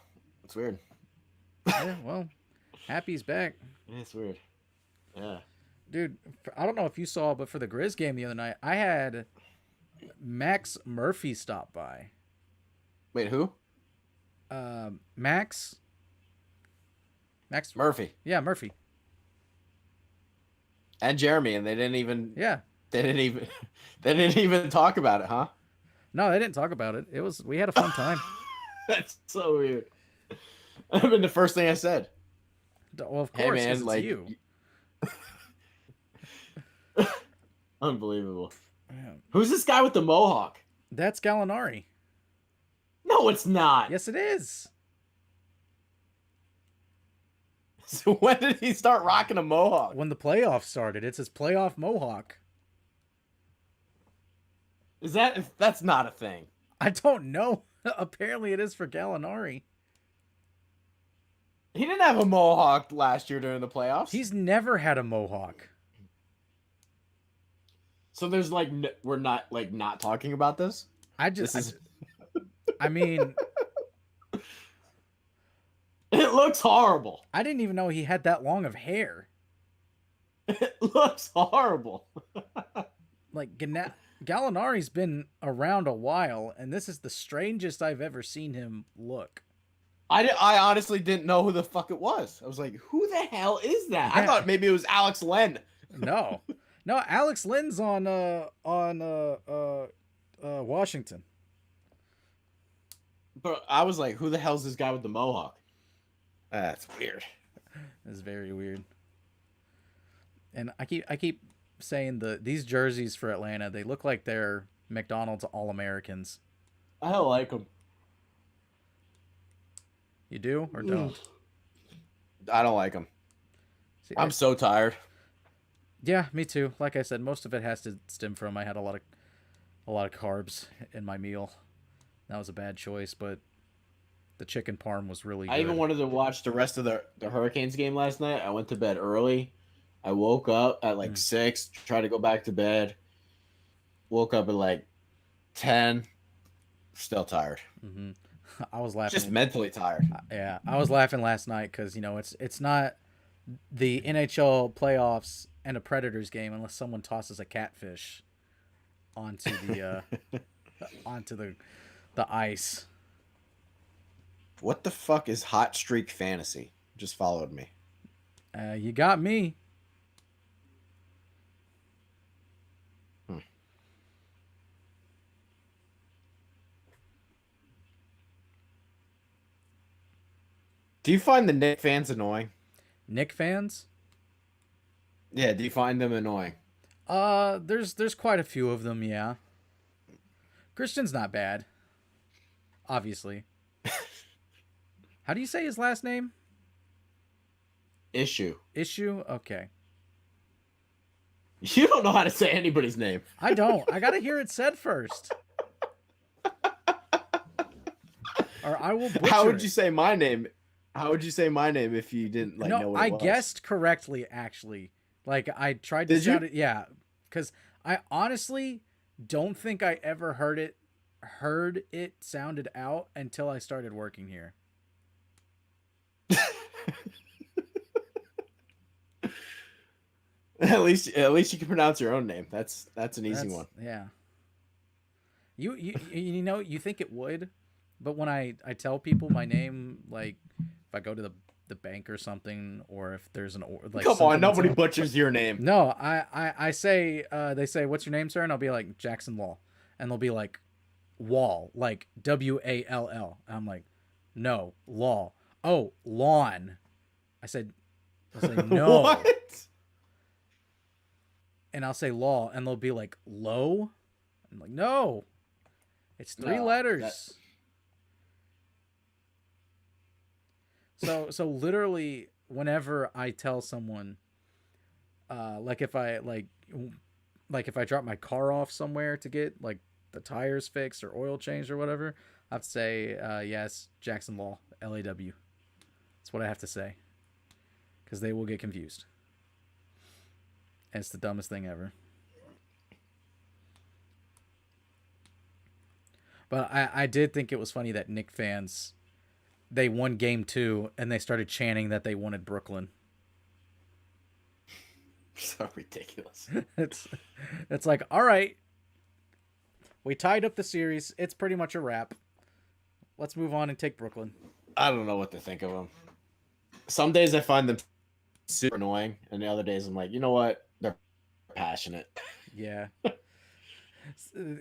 It's weird. Yeah. Well, Happy's back. Yeah, it's weird. Yeah. Dude, I don't know if you saw, but for the Grizz game the other night, I had Max Murphy stop by. Wait, who? Max Murphy Yeah, Murphy. and Jeremy, and they didn't even. Yeah. They didn't even talk about it, huh? No, they didn't talk about it. We had a fun time. That's so weird. I mean, the first thing I said. Well, of course, Hey man, 'cause it's like you. Unbelievable. Yeah. Who's this guy with the mohawk? That's Gallinari. No, it's not. Yes, it is. So when did he start rocking a mohawk? When the playoffs started, it's his playoff mohawk. That's not a thing? I don't know. Apparently, it is for Gallinari. He didn't have a mohawk last year during the playoffs. He's never had a mohawk. So there's like we're not talking about this. I mean, It looks horrible. I didn't even know he had that long of hair. It looks horrible. Like Gallinari's been around a while, and this is the strangest I've ever seen him look. I honestly didn't know who the fuck it was. I was like, who the hell is that? Yeah. I thought maybe it was Alex Len. No, Alex Lynn's on Washington. But I was like, who the hell's this guy with the mohawk? That's weird. It's very weird. And I keep saying these jerseys for Atlanta, they look like they're McDonald's All-Americans. I don't like them. You do or don't? I don't like them. See, I'm so tired. Yeah, me too. Like I said, most of it has to stem from I had a lot of carbs in my meal. That was a bad choice, but the chicken parm was really good. I even wanted to watch the rest of the Hurricanes game last night. I went to bed early. I woke up at like 6, tried to go back to bed. Woke up at like 10. Still tired. Mm-hmm. I was laughing. Just mentally tired. Yeah, I was laughing last night because it's not the NHL playoffs and a Predators game unless someone tosses a catfish onto the onto the ice. What the fuck is Hot Streak Fantasy? Just followed me. You got me. Do you find the Knicks fans annoying? Knicks fans? Yeah, do you find them annoying? There's quite a few of them, yeah. Christian's not bad. Obviously. How do you say his last name? Issue. Issue? Okay. You don't know how to say anybody's name. I don't. I gotta hear it said first. Or I will butcher How would it. you say my name? How would you say my name if you didn't know what it was? I guessed correctly, actually. Like, I tried to Did shout you? it. Yeah. Because I honestly don't think I ever heard it sounded out until I started working here. At least you can pronounce your own name. That's an easy one. Yeah. You know, you think it would, but when I tell people my name, like if I go to the bank or something, or if there's like Come on, nobody butchers your name. No, I say they say, "What's your name, sir?" And I'll be like, Jackson Wall, and they'll be like, Wall, like Wall. I'm like, no, Law. Oh, lawn. I said no. What? And I'll say law, and they'll be like, low? I'm like, no. It's 3 letters. So literally, whenever I tell someone, like if I if I drop my car off somewhere to get like the tires fixed or oil changed or whatever, I have to say, yes, Jackson Law, LAW. That's what I have to say, because they will get confused. And it's the dumbest thing ever. But I did think it was funny that Knicks fans, they won game 2 and they started chanting that they wanted Brooklyn. So ridiculous. It's like, all right, we tied up the series. It's pretty much a wrap. Let's move on and take Brooklyn. I don't know what to think of them. Some days I find them super annoying, and the other days I'm like, you know what? They're passionate. Yeah.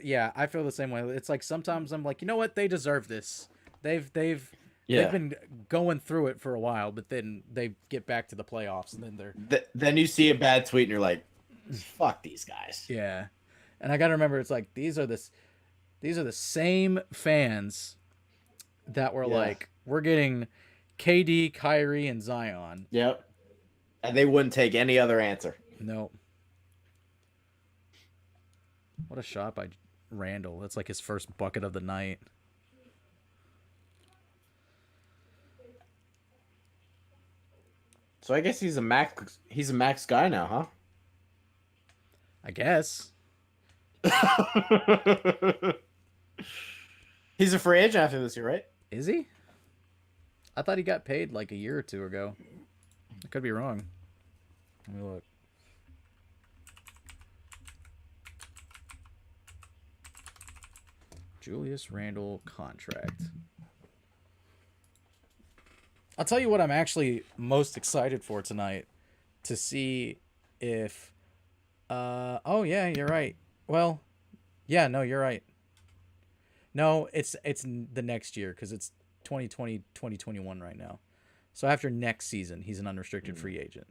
Yeah, I feel the same way. It's like sometimes I'm like, you know what? They deserve this. They've been going through it for a while, but then they get back to the playoffs, and then they're Then you see a bad tweet, and you're like, fuck these guys. yeah. And I gotta remember, it's like these are the same fans that were like, we're getting KD, Kyrie, and Zion. Yep. And they wouldn't take any other answer. No. What a shot by Randall. That's like his first bucket of the night. So I guess he's a max guy now, huh? I guess. He's a free agent after this year, right? Is he? I thought he got paid like a year or two ago. I could be wrong. Let me look. Julius Randle contract. I'll tell you what I'm actually most excited for tonight, to see if oh yeah, you're right. Well, yeah, no, you're right. No, it's the next year, because it's 2020, 2021 right now. So after next season, he's an unrestricted free agent.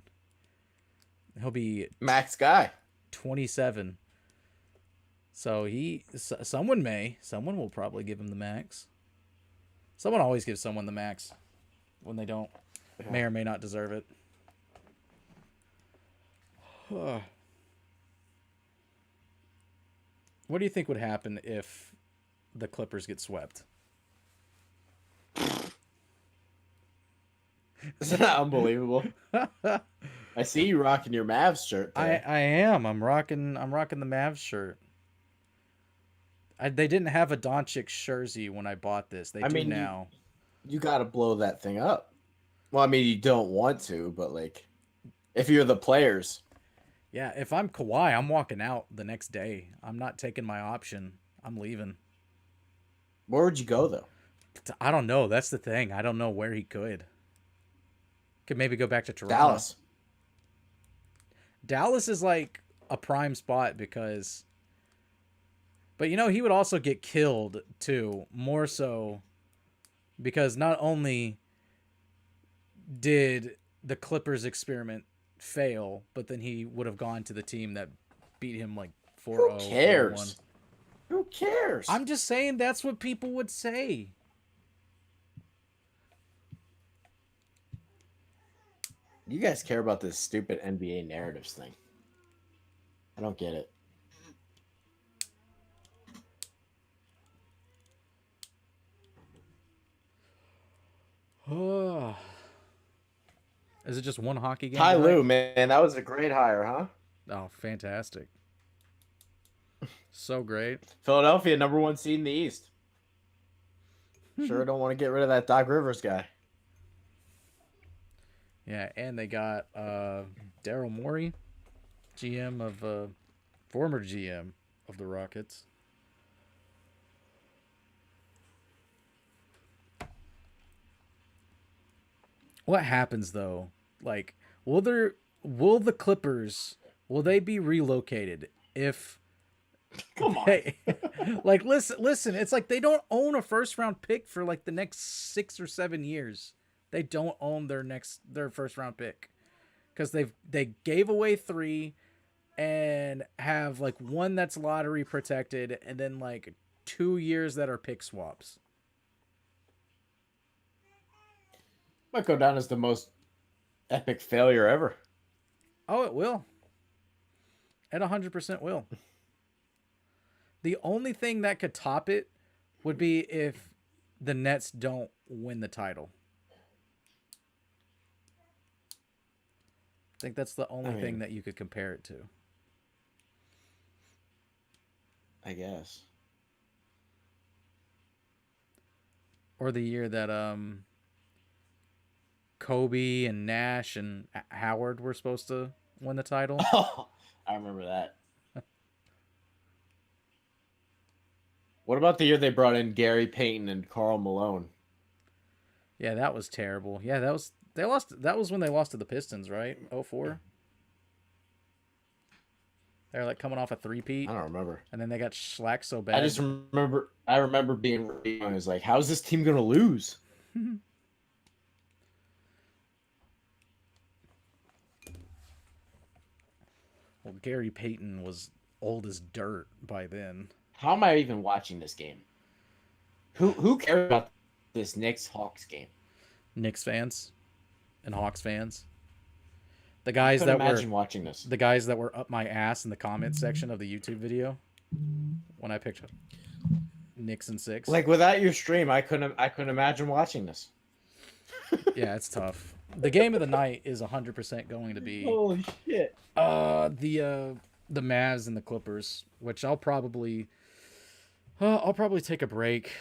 He'll be Max guy. 27. So someone will probably give him the max. Someone always gives someone the max when they don't, may or may not deserve it. What do you think would happen if the Clippers get swept? Isn't that unbelievable? I see you rocking your Mavs shirt today. I am. I'm rocking the Mavs shirt. They didn't have a Doncic jersey when I bought this. They do now. You got to blow that thing up. Well, I mean, you don't want to, but like, if you're the players. Yeah, if I'm Kawhi, I'm walking out the next day. I'm not taking my option. I'm leaving. Where would you go, though? I don't know. That's the thing. I don't know where he could. Could maybe go back to Toronto. Dallas. Dallas is like a prime spot because... But, you know, he would also get killed, too. More so because not only did the Clippers experiment fail, but then he would have gone to the team that beat him like 4-0. Who cares? 4-1. Who cares? I'm just saying that's what people would say. You guys care about this stupid NBA narratives thing. I don't get it. Is it just one hockey game? Ty tonight? Lue, man, that was a great hire, huh? Oh, fantastic. So great. Philadelphia, number 1 seed in the East. Sure don't want to get rid of that Doc Rivers guy. Yeah, and they got Daryl Morey, GM of former GM of the Rockets. What happens though? Like, will the Clippers, will they be relocated if Come on. Hey, like listen, it's like they don't own a first round pick for like the next 6 or 7 years. They don't own their first round pick because they gave away 3 and have like 1 that's lottery protected and then like 2 years that are pick swaps. Might go down as the most epic failure ever. Oh, it will. It 100% will. The only thing that could top it would be if the Nets don't win the title. I think that's the only thing that you could compare it to. I guess. Or the year that Kobe and Nash and Howard were supposed to win the title. Oh, I remember that. What about the year they brought in Gary Payton and Karl Malone? Yeah, that was terrible. Yeah, they lost. That was when they lost to the Pistons, right? 04. They're like coming off a three-peat. I don't remember. And then they got slacked so bad. I remember being really young. I was like, how's this team gonna lose? Well, Gary Payton was old as dirt by then. How am I even watching this game? Who cares about this Knicks Hawks game? Knicks fans and Hawks fans. The I guys couldn't that were imagine watching this. the guys that were up my ass in the comment section of the YouTube video when I picked Knicks and 6. Like without your stream, I couldn't imagine watching this. Yeah, it's tough. The game of the night is 100% going to be Holy shit! the Mavs and the Clippers, which I'll probably take a break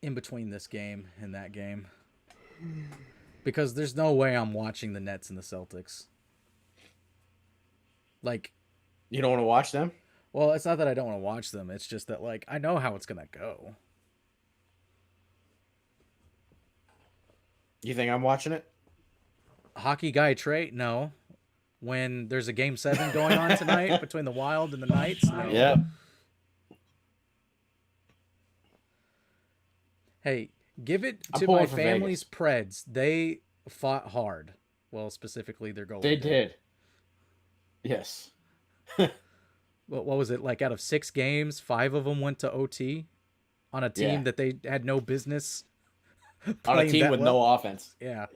in between this game and that game. Because there's no way I'm watching the Nets and the Celtics. Like, You don't want to watch them? well, it's not that I don't want to watch them. It's just that, like, I know how it's going to go. You think I'm watching it? Hockey guy Trey, no. When there's a game 7 going on tonight between the Wild and the Knights, no. Yeah. Hey, give it I'm to pulling my for family's Preds. They fought hard. Well, specifically their goalie. They did. Yes. What was it? Like out of 6 games, 5 of them went to OT on a team Yeah. that they had no business On a playing team that with well. no offense. Yeah.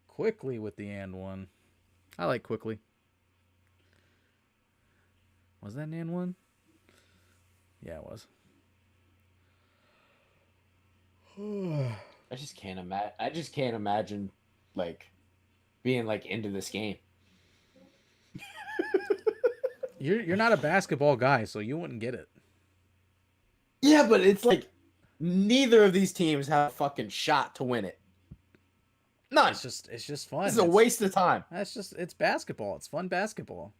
Quickly with the and one. I like quickly. Was that an and one? Yeah, it was. I just can't imagine like being like into this game. You're not a basketball guy, so you wouldn't get it. Yeah, but it's like neither of these teams have a fucking shot to win it. None. It's just fun. This is a waste of time. It's basketball. It's fun basketball.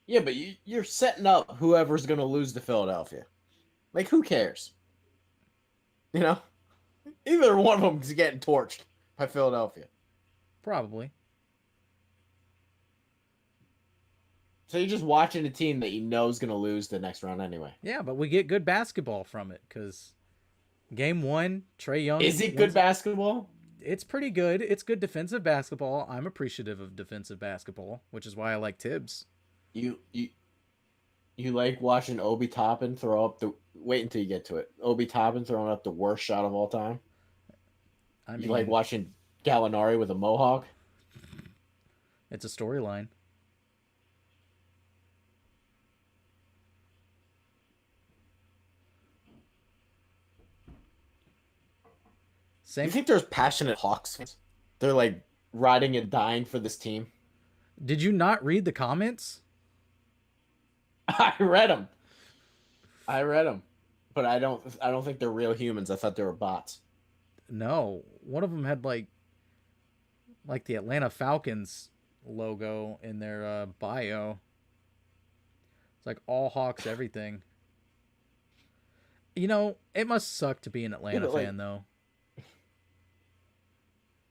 Yeah, but you're setting up whoever's gonna lose to Philadelphia. Like, who cares? You know, either one of them is getting torched by Philadelphia. Probably. So you're just watching a team that you know is gonna lose the next round anyway. Yeah, but we get good basketball from it because game 1, Trae Young. Is it good basketball? It's pretty good. It's good defensive basketball. I'm appreciative of defensive basketball, which is why I like Tibbs. You like watching Obi Toppin throw up the... Wait until you get to it. Obi Toppin throwing up the worst shot of all time? I mean, You like watching Gallinari with a mohawk? it's a storyline. Do Same. you think there's passionate Hawks fans? They're like riding and dying for this team. Did you not read the comments? I read them. But I don't think they're real humans. I thought they were bots. No. One of them had like the Atlanta Falcons logo in their bio. It's like all Hawks everything. You know, it must suck to be an Atlanta fan though.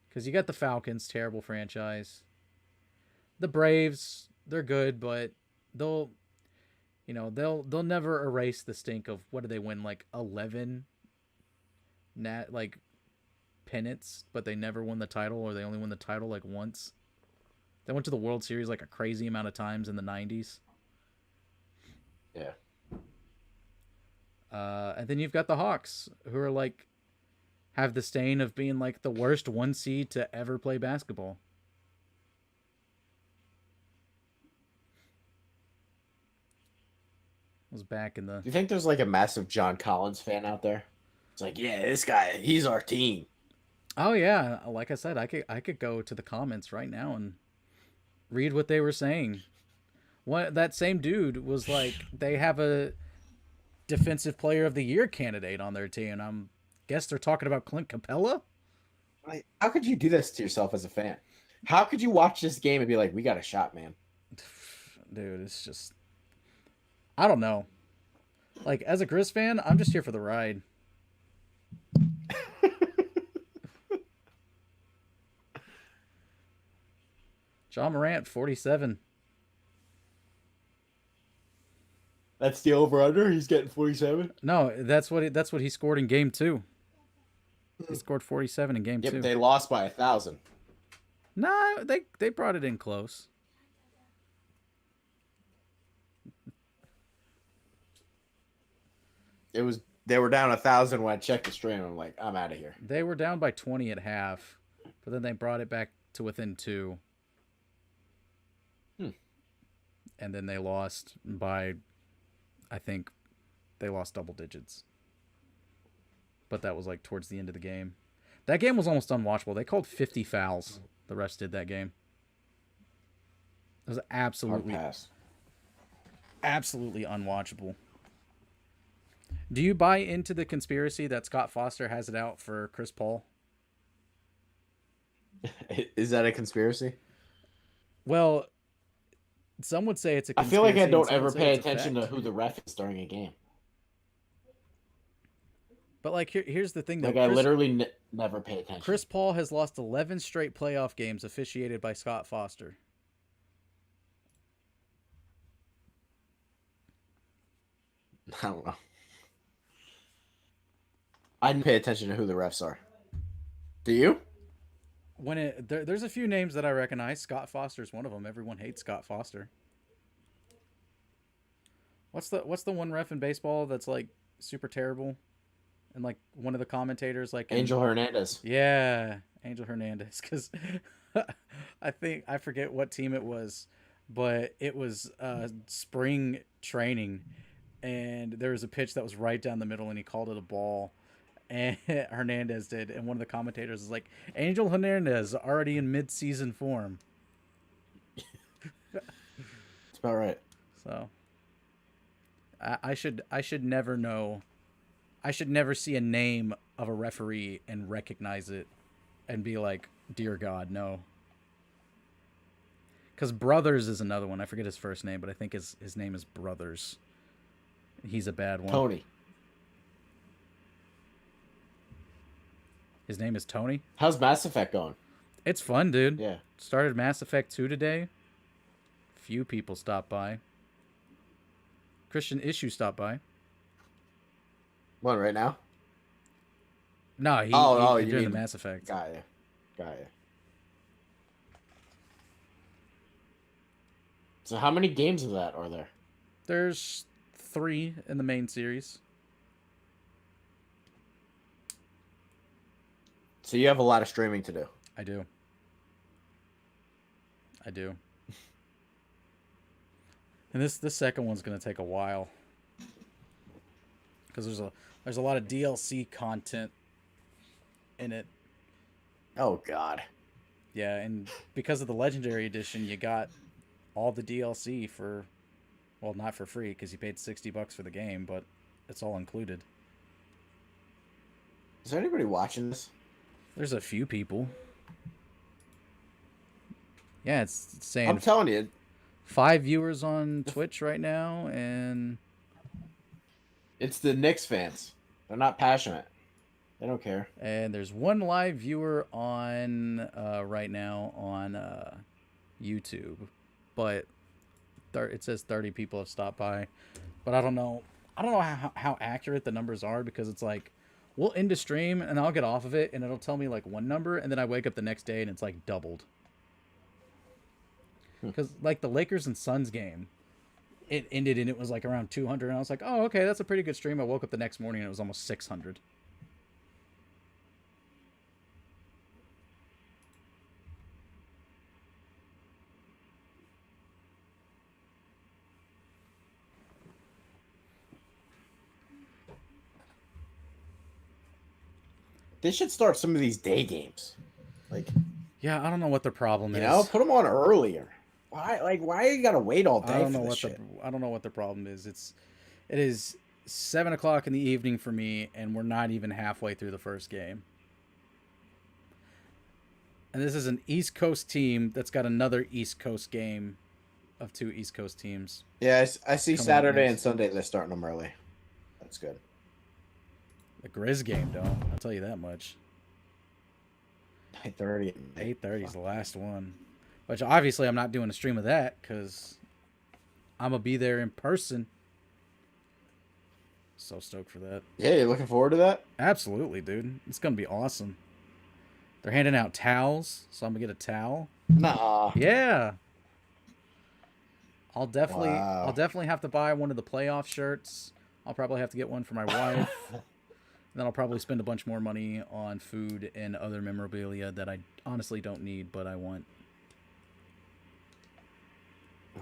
Because you got the Falcons, terrible franchise. The Braves, they're good, but they'll never erase the stink of what did they win, like 11 pennants, but they never won the title, or they only won the title like once. They went to the World Series like a crazy amount of times in the 90s. Yeah. And then you've got the Hawks, who are like have the stain of being like the worst 1 seed to ever play basketball. Was back in the. Do you think there's like a massive John Collins fan out there? It's like, yeah, this guy, he's our team. Oh yeah, like I said, I could go to the comments right now and read what they were saying. What that same dude was like, they have a defensive player of the year candidate on their team. I'm guess they're talking about Clint Capella. Like, how could you do this to yourself as a fan? How could you watch this game and be like, we got a shot, man? Dude, it's just, I don't know. Like, as a Grizz fan, I'm just here for the ride. John Morant, 47. That's the over/under. He's getting 47. No, that's what he scored in game 2. He scored 47 in game 2. Yep, they lost by 1,000. No, they brought it in close. They were down 1,000 when I checked the stream. I'm like, I'm out of here. They were down by 20 at half, but then they brought it back to within 2. And then they lost by, I think, they lost double digits. But that was like towards the end of the game. That game was almost unwatchable. They called 50 fouls. The refs did that game. It was absolutely unwatchable. Do you buy into the conspiracy that Scott Foster has it out for Chris Paul? Is that a conspiracy? Well, some would say it's a I feel conspiracy. like I don't ever pay attention to who the ref is during a game. But like here's the thing though. Like I literally never pay attention. Chris Paul has lost 11 straight playoff games officiated by Scott Foster. I don't know. I didn't pay attention to who the refs are. Do you? There's a few names that I recognize. Scott Foster's one of them. Everyone hates Scott Foster. What's the one ref in baseball that's like super terrible? And like one of the commentators like Angel Hernandez. Yeah, Angel Hernandez, cuz I forget what team it was, but it was spring training and there was a pitch that was right down the middle and he called it a ball. And Hernandez did, and one of the commentators is like, Angel Hernandez already in mid-season form. That's about right. So I should never know. I should never see a name of a referee and recognize it and be like, dear God, no. Because Brothers is another one. I forget his first name, but I think his name is Brothers. He's a bad one. Tony. His name is Tony? How's Mass Effect going? It's fun, dude. Yeah. Started Mass Effect 2 today. Few people stopped by. Christian Issue stopped by. What, right now? No, he's you doing mean the Mass Effect. Got ya. So how many games of that are there? There's 3 in the main series. So you have a lot of streaming to do. I do. And this second one's gonna take a while because there's a lot of DLC content in it. Oh God. Yeah, and because of the Legendary Edition, you got all the DLC for, well, not for free because you paid $60 for the game, but it's all included. Is there anybody watching this? There's a few people. Yeah, it's saying I'm telling you. 5 viewers on Twitch right now, and It's the Knicks fans. They're not passionate. They don't care. And there's 1 live viewer on right now on YouTube, but it says 30 people have stopped by. But I don't know how accurate the numbers are because it's like we'll end a stream and I'll get off of it and it'll tell me like one number and then I wake up the next day and it's like doubled. Because like the Lakers and Suns game, it ended and it was like around 200, and I was like, oh, okay, that's a pretty good stream. I woke up the next morning and it was almost 600. They should start some of these day games. Like, Yeah, I don't know what the problem you is. know, put them on earlier. Why? Like, why you gotta wait all day I don't know for this what shit? I don't know what the problem is. It is 7 o'clock in the evening for me, and we're not even halfway through the first game. And this is an East Coast team that's got another East Coast game of two East Coast teams. Yeah, I see Coming up Saturday next. and Sunday they're starting them early. That's good. The Grizz game, though, I'll tell you that much. 8:30. 8:30 is the last one. Which, obviously, I'm not doing a stream of that, because I'm going to be there in person. So stoked for that. Yeah, you looking forward to that? Absolutely, dude. It's going to be awesome. They're handing out towels, so I'm going to get a towel. Nah. Yeah. I'll definitely Wow. have to buy one of the playoff shirts. I'll probably have to get one for my wife. Then I'll probably spend a bunch more money on food and other memorabilia that I honestly don't need, but I want.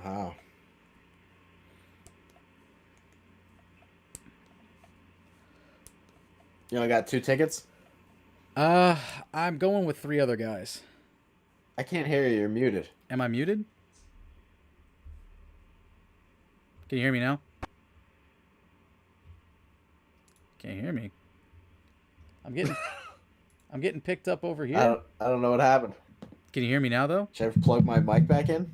Wow. You only got 2 tickets? I'm going with 3 other guys. I can't hear you. You're muted. Am I muted? Can you hear me now? Can't hear me. I'm getting picked up over here. I don't know what happened. Can you hear me now, though? Should I plug my mic back in?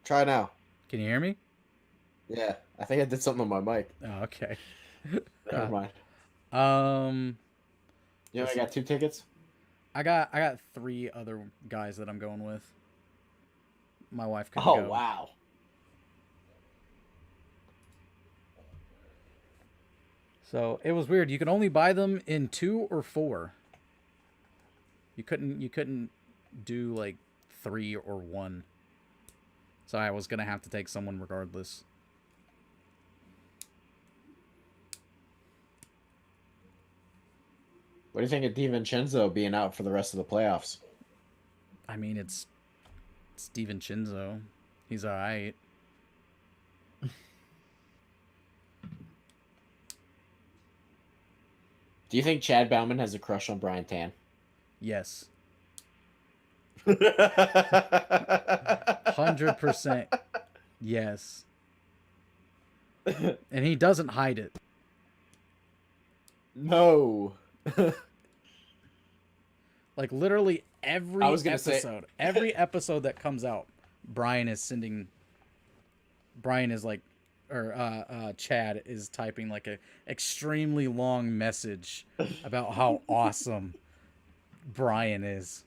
Try now. Can you hear me? Yeah, I think I did something on my mic. Oh, okay. Never mind. You only got 2 tickets? I got 3 other guys that I'm going with. My wife could Oh, go. wow. So it was weird. You could only buy them in 2 or 4. You couldn't do like 3 or 1. So I was gonna have to take someone regardless. What do you think of DiVincenzo being out for the rest of the playoffs? I mean, it's Steven Chinzo. He's all right. Do you think Chad Bauman has a crush on Brian Tan? Yes, 100%. 100%. Yes, and he doesn't hide it. No. Like literally every I was gonna say- episode, every episode that comes out, Brian is like, or Chad is typing like a extremely long message about how awesome Brian is.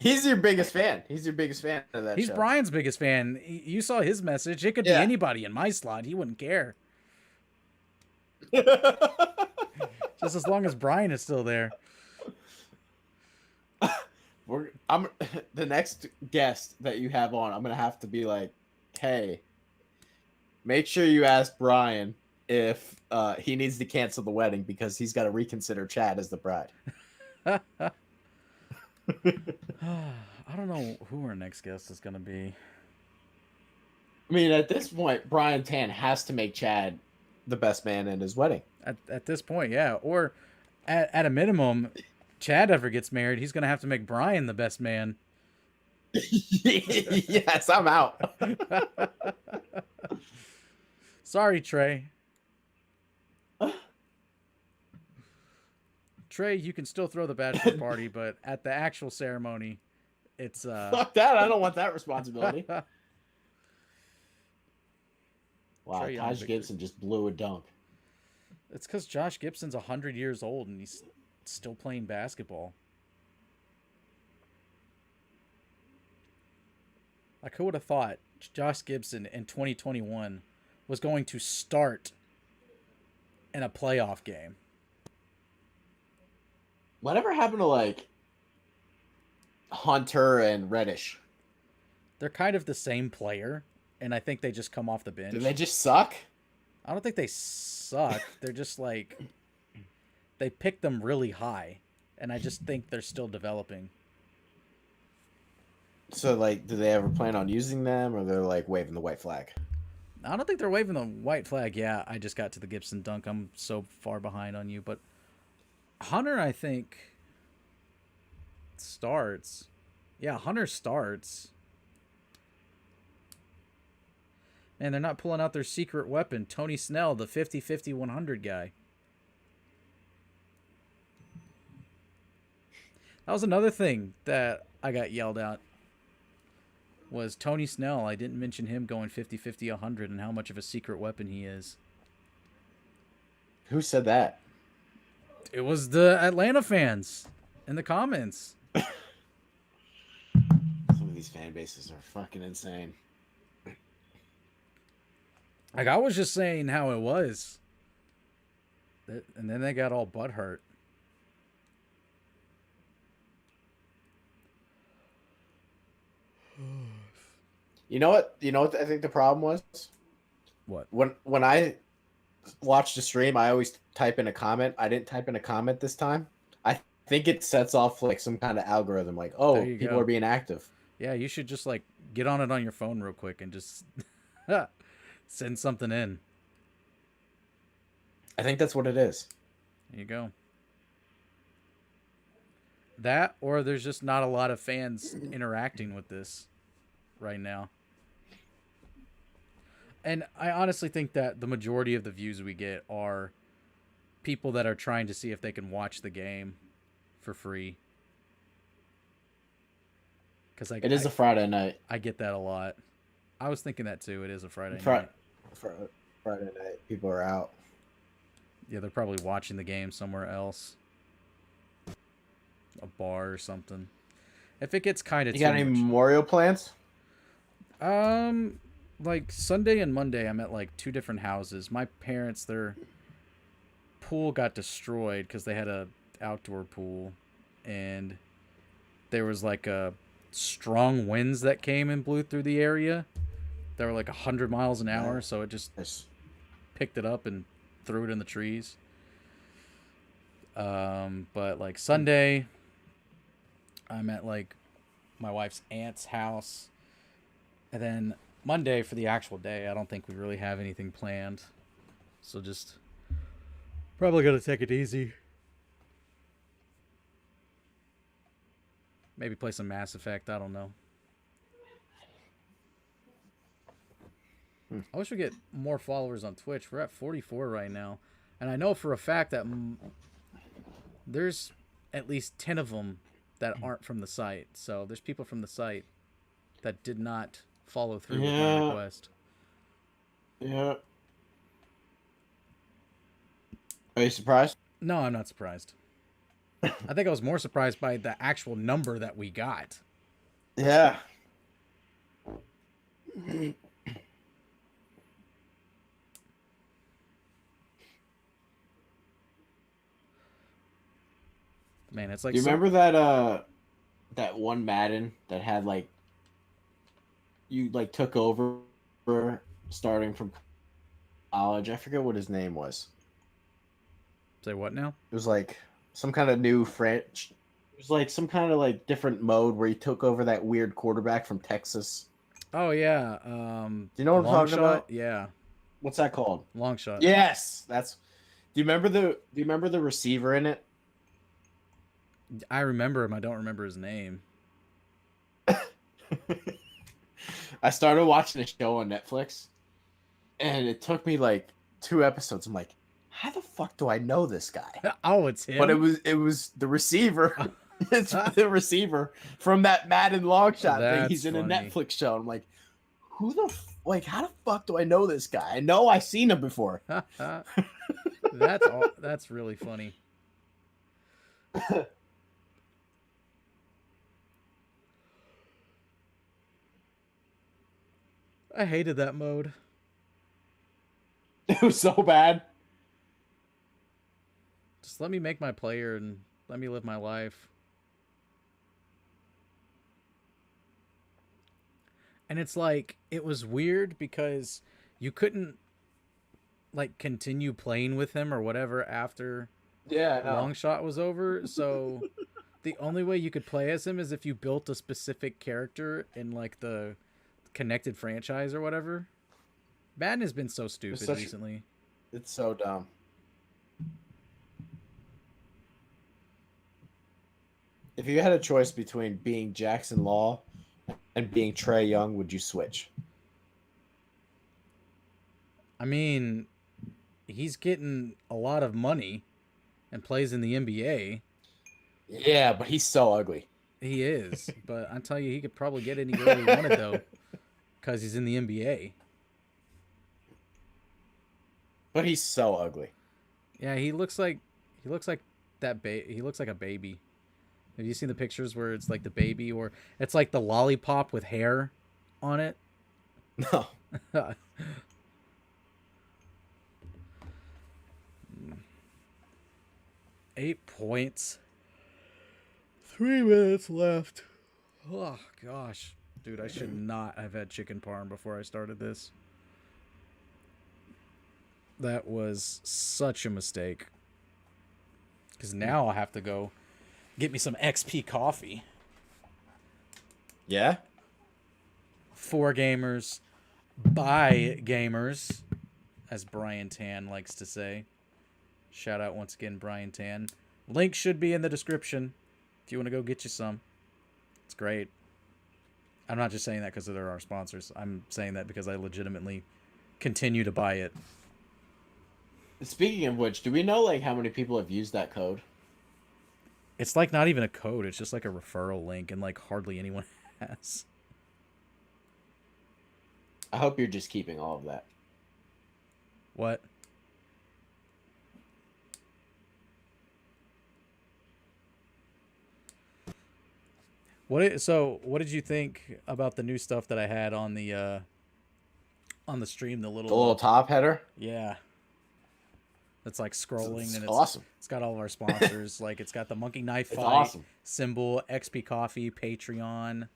He's your biggest fan. He's your biggest fan of that He's show. Brian's biggest fan. You saw his message. It could be Yeah. anybody in my slot. He wouldn't care. Just as long as Brian is still there. I'm the next guest that you have on. I'm gonna have to be like, hey, make sure you ask Brian if he needs to cancel the wedding because he's got to reconsider Chad as the bride. I don't know who our next guest is going to be. I mean, at this point, Brian Tan has to make Chad the best man in his wedding. At this point, yeah. Or at a minimum, Chad ever gets married, he's going to have to make Brian the best man. Yes, I'm out. Sorry, Trey. Trey, you can still throw the bachelor party, but at the actual ceremony, it's Fuck that. I don't want that responsibility. Wow, Trae Young Taj victory. Gibson just blew a dunk. It's because Josh Gibson's 100 years old and he's still playing basketball. Like, who would have thought Josh Gibson in 2021 was going to start in a playoff game? Whatever happened to like Hunter and Reddish? They're kind of the same player. and I think they just come off the bench. Do they just suck? I don't think they suck. They're just like they picked them really high, and I just think they're still developing. So, like, do they ever plan on using them, or they're like waving the white flag? I don't think they're waving the white flag. Yeah, I just got to the Gibson dunk. I'm so far behind on you, but Hunter, I think, starts. Yeah, Hunter starts. And they're not pulling out their secret weapon, Tony Snell, the 50-50-100 guy. That was another thing that I got yelled at. Was Tony Snell. I didn't mention him going 50-50-100 and how much of a secret weapon he is. Who said that? It was the Atlanta fans in the comments. Some of these fan bases are fucking insane. Like, I was just saying how it was. And then they got all butthurt. You know what? You know what I think the problem was? What? When I watched the stream, I always type in a comment. I didn't type in a comment this time. I think it sets off like some kind of algorithm, like, oh, There you people go. are being active. Yeah, you should just, like, get on it on your phone real quick and just send something in. I think that's what it is. There you go. That, or there's just not a lot of fans interacting with this right now. And I honestly think that the majority of the views we get are people that are trying to see if they can watch the game for free. Because It is a Friday night. I get that a lot. I was thinking that too. It is a Friday Fri- night. Friday night, people are out. Yeah, they're probably watching the game somewhere else. A bar or something. If it gets kind of You got any memorial plans? Like Sunday and Monday, I'm at like two different houses. My parents, their pool got destroyed because they had a outdoor pool, and there was like a strong winds that came and blew through the area. They were like 100 miles an hour, so it just Yes. picked it up and threw it in the trees. But like Sunday, I'm at like my wife's aunt's house, and then Monday for the actual day, I don't think we really have anything planned, so just probably gonna take it easy. Maybe play some Mass Effect. I don't know. I wish we get more followers on Twitch. We're at 44 right now, and I know for a fact that there's at least 10 of them that aren't from the site. So there's people from the site that did not follow through with my request. Yeah. Are you surprised? No, I'm not surprised. I think I was more surprised by the actual number that we got. Yeah. Man, it's like Do you remember that one Madden that had like you like took over starting from college? I forget what his name was. Say what now? It was like some kind of new French. It was like some kind of like different mode where he took over that weird quarterback from Texas. Oh yeah. Do you know what I'm Long talking shot? about? Yeah, What's that called? long shot. Yes, that's. Do you remember the receiver in it? I remember him. I don't remember his name. I started watching a show on Netflix, and it took me like 2 episodes. I'm like, how the fuck do I know this guy? Oh, it's him. But it was the receiver. It's the receiver from that Madden long shot thing. That's He's in a funny. Netflix show. I'm like, how the fuck do I know this guy? I know I've seen him before. That's really funny. I hated that mode. It was so bad. Just let me make my player and let me live my life. And it's like, it was weird because you couldn't like continue playing with him or whatever after Yeah, long shot was over. So the only way you could play as him is if you built a specific character in like the connected franchise or whatever. Madden has been so stupid recently. It's so dumb. If you had a choice between being Jackson Law and being Trey Young, would you switch? I mean, he's getting a lot of money and plays in the NBA. Yeah, but he's so ugly. He is, but I tell you, he could probably get any girl he wanted though, because he's in the NBA. But he's so ugly. Yeah, he looks like that. He looks like a baby. Have you seen the pictures where it's like the baby, or it's like the lollipop with hair on it? No. 8 points. 3 minutes left. Oh gosh, dude, I should not have had chicken parm before I started this. That was such a mistake. Because now I'll have to go get me some XP coffee. Yeah? For gamers, by gamers, as Brian Tan likes to say. Shout out once again, Brian Tan. Link should be in the description if you want to go get you some. It's great. I'm not just saying that because they're our sponsors. I'm saying that because I legitimately continue to buy it. Speaking of which, do we know like how many people have used that code? It's like not even a code. It's just like a referral link, and like hardly anyone has. I hope you're just keeping all of that. What? So what did you think about the new stuff that I had on the stream? The little top header? Yeah. It's like scrolling, It's and awesome. It's got all of our sponsors. Like it's got the Monkey Knife Fight awesome. symbol, XP Coffee, Patreon.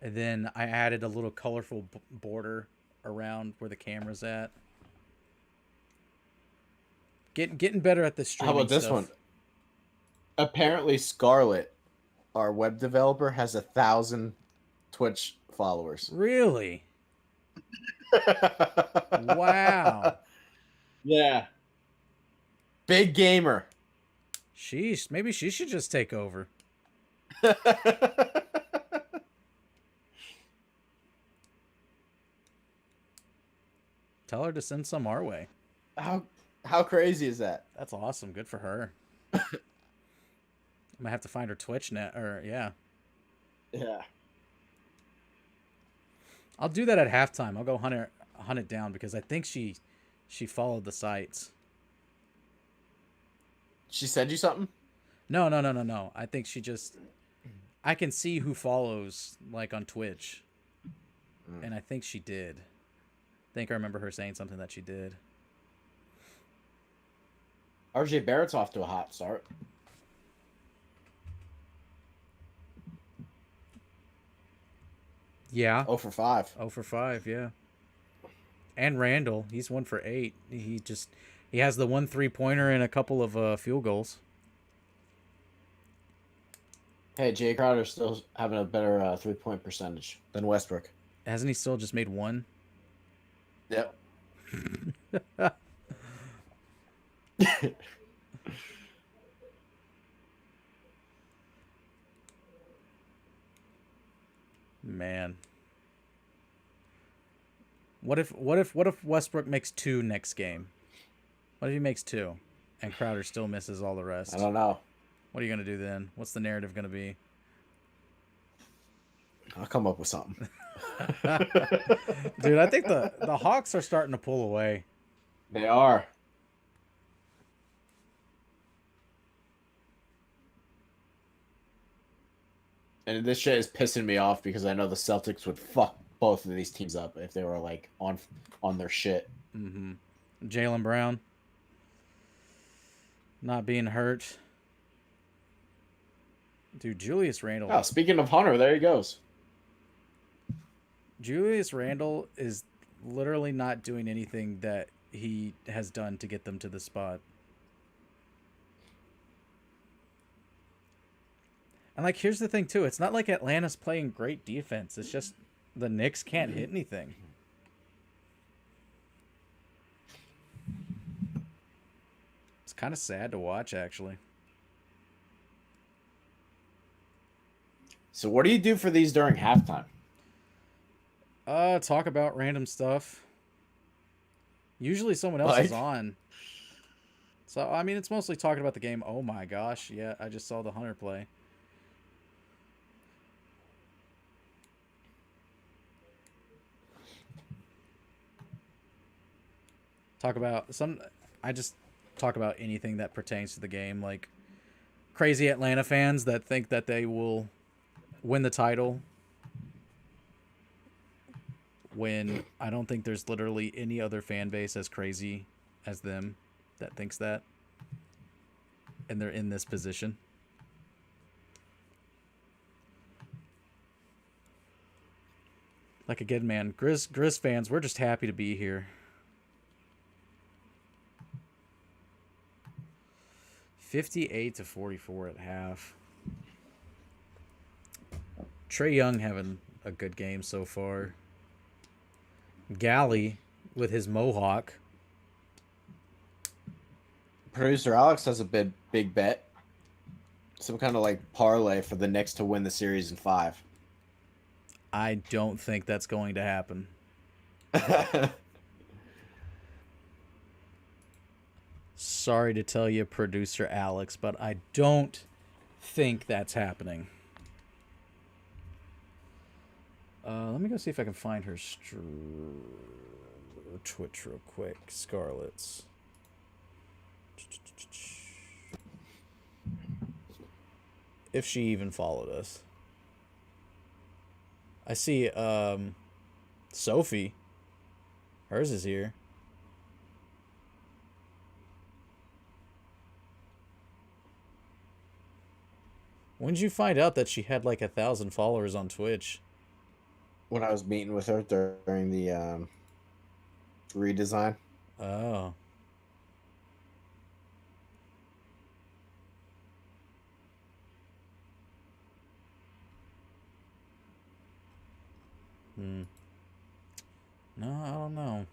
And then I added a little colorful border around where the camera's at. Getting better at the streaming. How about this stuff. one? Apparently Scarlett, our web developer, has 1,000 Twitch followers. Really? Wow. Yeah. Big gamer. Sheesh. Maybe she should just take over. Tell her to send some our way. How crazy is that? That's awesome. Good for her. I might have to find her Twitch net, or yeah. Yeah. I'll do that at halftime. I'll go hunt it down because I think she followed the sites. She sent you something? No. I think she just... I can see who follows, like, on Twitch. And I think she did. I think I remember her saying something that she did. RJ Barrett's off to a hot start. Yeah. 0 for 5. 0 for 5, yeah. And Randall, he's 1 for 8. He has the 1 3-pointer and a couple of field goals. Hey, Jay Crowder's still having a better 3-point percentage than Westbrook. Hasn't he still just made 1? Yep. Man. What if Westbrook makes 2 next game? What if he makes 2 and Crowder still misses all the rest? I don't know. What are you going to do then? What's the narrative going to be? I'll come up with something. Dude, I think the Hawks are starting to pull away. They are. And this shit is pissing me off because I know the Celtics would fuck both of these teams up if they were like on their shit. Mm-hmm. Jaylen Brown not being hurt. Dude, Julius Randle. Oh, speaking of Hunter, there he goes. Julius Randle is literally not doing anything that he has done to get them to the spot. And like, here's the thing too. It's not like Atlanta's playing great defense. It's just the Knicks can't hit anything. It's kind of sad to watch, actually. So what do you do for these during halftime? Talk about random stuff. Usually someone else is on. So, I mean, it's mostly talking about the game. Oh my gosh. Yeah, I just saw the Hunter play. I just talk about anything that pertains to the game, like crazy Atlanta fans that think that they will win the title when I don't think there's literally any other fan base as crazy as them that thinks that, and they're in this position. Like, again, man, Grizz fans, we're just happy to be here. 58-44 at half. Trae Young having a good game so far. Gally with his mohawk. Producer Alex has a big bet. Some kind of like parlay for the Knicks to win the series in 5. I don't think that's going to happen. Sorry to tell you, Producer Alex, but I don't think that's happening. Let me go see if I can find her Twitch real quick. Scarlet's. If she even followed us. I see Sophie. Hers is here. When did you find out that she had like 1,000 followers on Twitch? When I was meeting with her during the redesign. Oh. No, I don't know.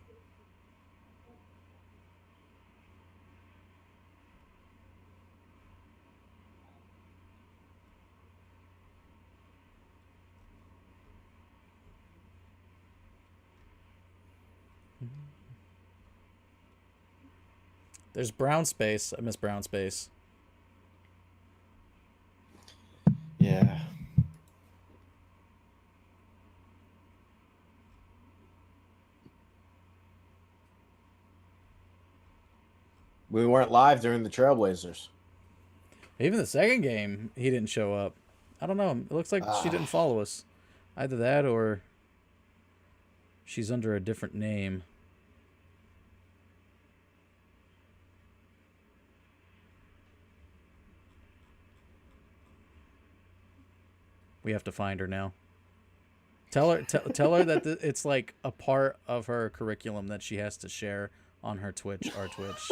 There's brown space. I miss brown space. Yeah. We weren't live during the Trailblazers. Even the second game, he didn't show up. I don't know. It looks like she didn't follow us. Either that or she's under a different name. We have to find her now. Tell her that it's like a part of her curriculum that she has to share on her Twitch, our Twitch.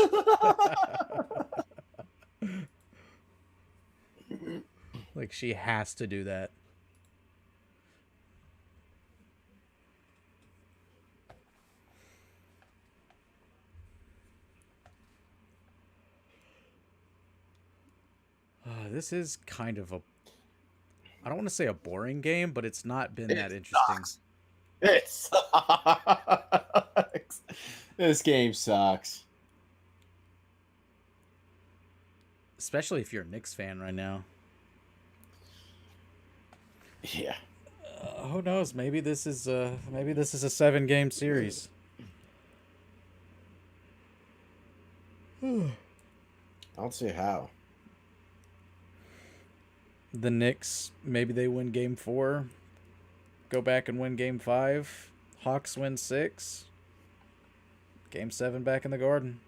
Like, she has to do that. This is kind of a... I don't want to say a boring game, but it's not been that interesting. It sucks. This game sucks. Especially if you're a Knicks fan right now. Yeah. Who knows? Maybe this is a 7-game series. I don't see how. The Knicks, maybe they win game 4. Go back and win game 5. Hawks win 6. Game 7 back in the Garden.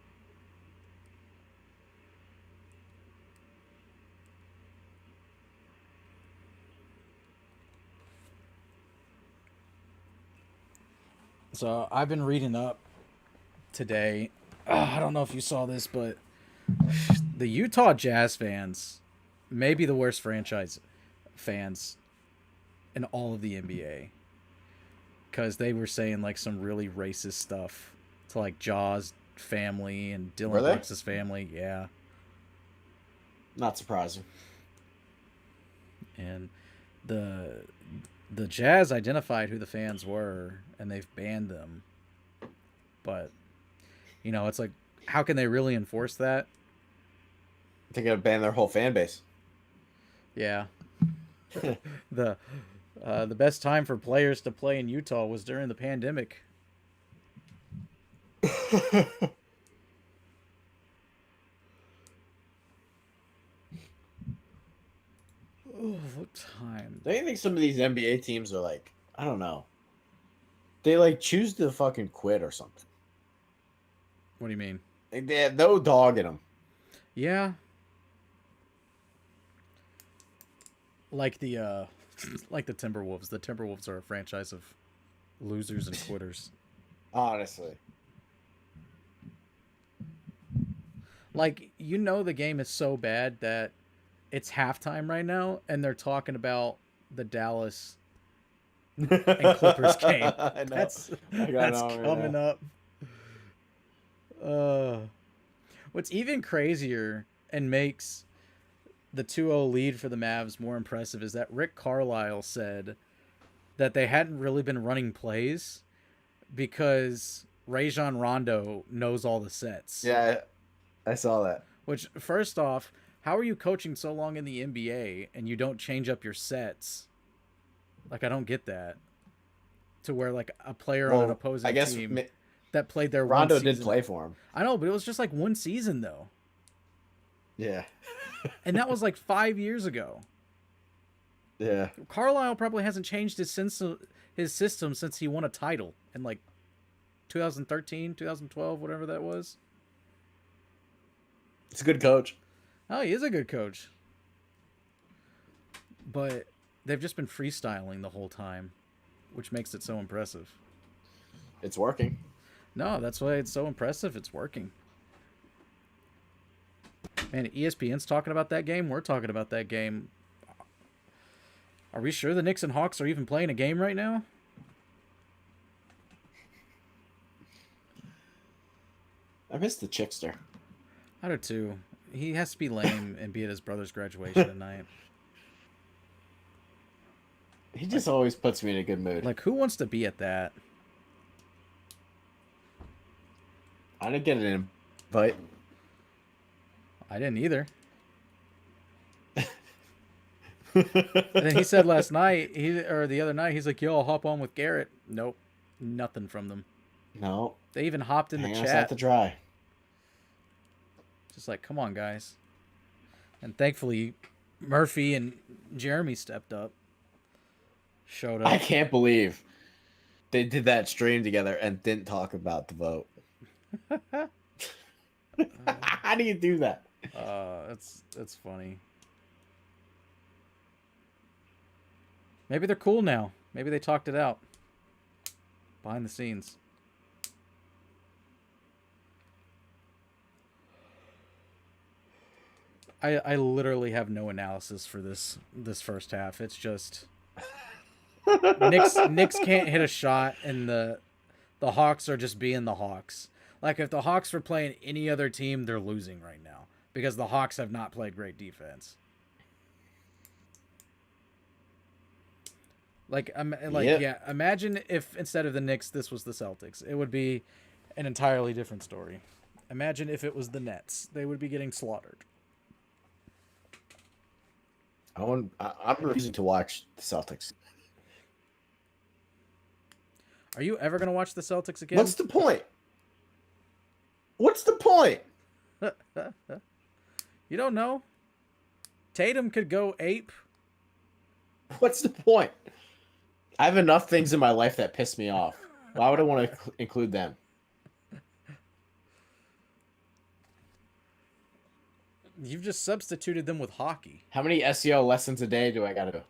So I've been reading up today. I don't know if you saw this, but the Utah Jazz fans may be the worst franchise fans in all of the NBA. Because they were saying like some really racist stuff to like Jaws' family and Dylan Were they? Brooks' family. Yeah. Not surprising. And the Jazz identified who the fans were and they've banned them. But you know, it's like, how can they really enforce that? They're gonna ban their whole fan base. Yeah. the best time for players to play in Utah was during the pandemic. Oh, what time? Don't you think some of these NBA teams are like, I don't know, they like choose to fucking quit or something? What do you mean? Like, they have no dog in them. Yeah. Like the like the Timberwolves. The Timberwolves are a franchise of losers and quitters. Honestly. Like, you know, the game is so bad that it's halftime right now and they're talking about the Dallas and Clippers game. I know. That's I got that's it on right coming now. up. What's even crazier and makes the 2-0 lead for the Mavs more impressive is that Rick Carlisle said that they hadn't really been running plays because Rajon Rondo knows all the sets. Yeah, I saw that. Which, first off, how are you coaching so long in the NBA and you don't change up your sets? Like, I don't get that. To where, like, a player on an opposing I guess team that played their Rondo one season. did play for him. I know, but it was just like one season, though. Yeah. And that was like 5 years ago. Yeah. Carlisle probably hasn't changed his system since he won a title in like 2013, 2012, whatever that was. He's a good coach. Oh, he is a good coach. But they've just been freestyling the whole time, which makes it so impressive. It's working. No, that's why it's so impressive. It's working. Man, ESPN's talking about that game. We're talking about that game. Are we sure the Knicks and Hawks are even playing a game right now? I missed the Chickster. I do too. He has to be lame and be at his brother's graduation tonight. He just always puts me in a good mood. Like, who wants to be at that? I didn't get an invite. I didn't either. And then he said last night, or the other night, he's like, "Yo, I'll hop on with Garrett." Nope, nothing from them. No. They even hopped in the Hang us chat. out to dry. Just like, come on, guys. And thankfully, Murphy and Jeremy stepped up. Showed up. I can't believe they did that stream together and didn't talk about the vote. How do you do that? It's funny. Maybe they're cool now. Maybe they talked it out behind the scenes. I literally have no analysis for this first half. It's just Knicks can't hit a shot, and the Hawks are just being the Hawks. Like, if the Hawks were playing any other team, they're losing right now because the Hawks have not played great defense. Yep. Yeah, imagine if instead of the Knicks, this was the Celtics. It would be an entirely different story. Imagine if it was the Nets. They would be getting slaughtered. I'm refusing to watch the Celtics. Are you ever going to watch the Celtics again? What's the point? What's the point? You don't know. Tatum could go ape. What's the point? I have enough things in my life that piss me off. Why would I want to include them? You've just substituted them with hockey. How many SEO lessons a day do I gotta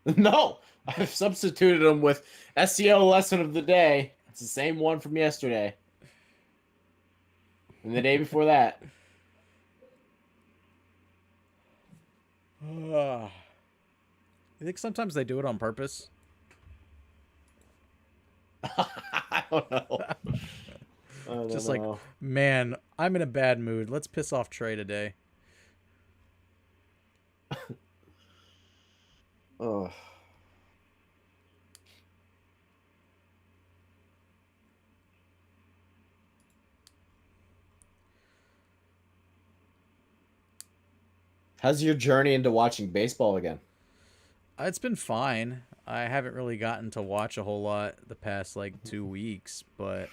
do? No! I've substituted them with SEO lesson of the day. It's the same one from yesterday. And the day before that. You think sometimes they do it on purpose? I don't know. Just like, man, I'm in a bad mood. Let's piss off Trey today. Oh. How's your journey into watching baseball again? It's been fine. I haven't really gotten to watch a whole lot the past like 2 weeks, but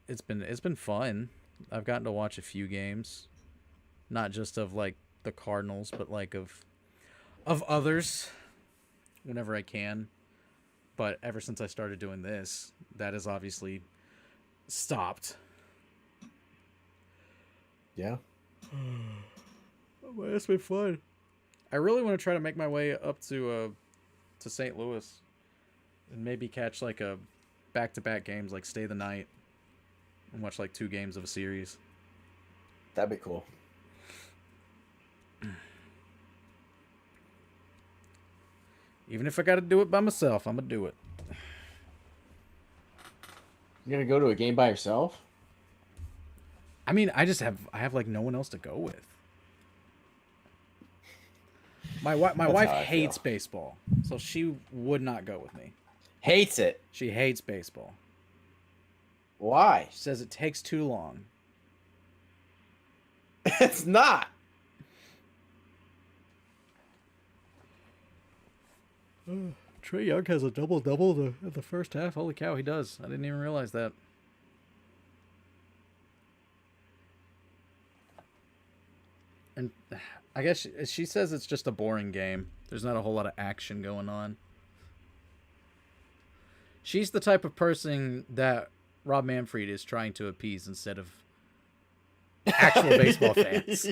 it's been fun. I've gotten to watch a few games, not just of like the Cardinals, but like of others whenever I can. But ever since I started doing this, that has obviously stopped. Yeah. But it's been fun. I really want to try to make my way up to St. Louis and maybe catch like a back-to-back games, like stay the night and watch like 2 games of a series. That'd be cool. Even if I got to do it by myself, I'm gonna do it. You're gonna go to a game by yourself? I mean, I have like no one else to go with. My wife how I hates feel. baseball, so she would not go with me. Hates it. She hates baseball. Why? She says it takes too long. It's not. Trey Young has a double-double the first half. Holy cow, he does. I didn't even realize that. And I guess she says it's just a boring game. There's not a whole lot of action going on. She's the type of person that Rob Manfred is trying to appease instead of actual baseball fans.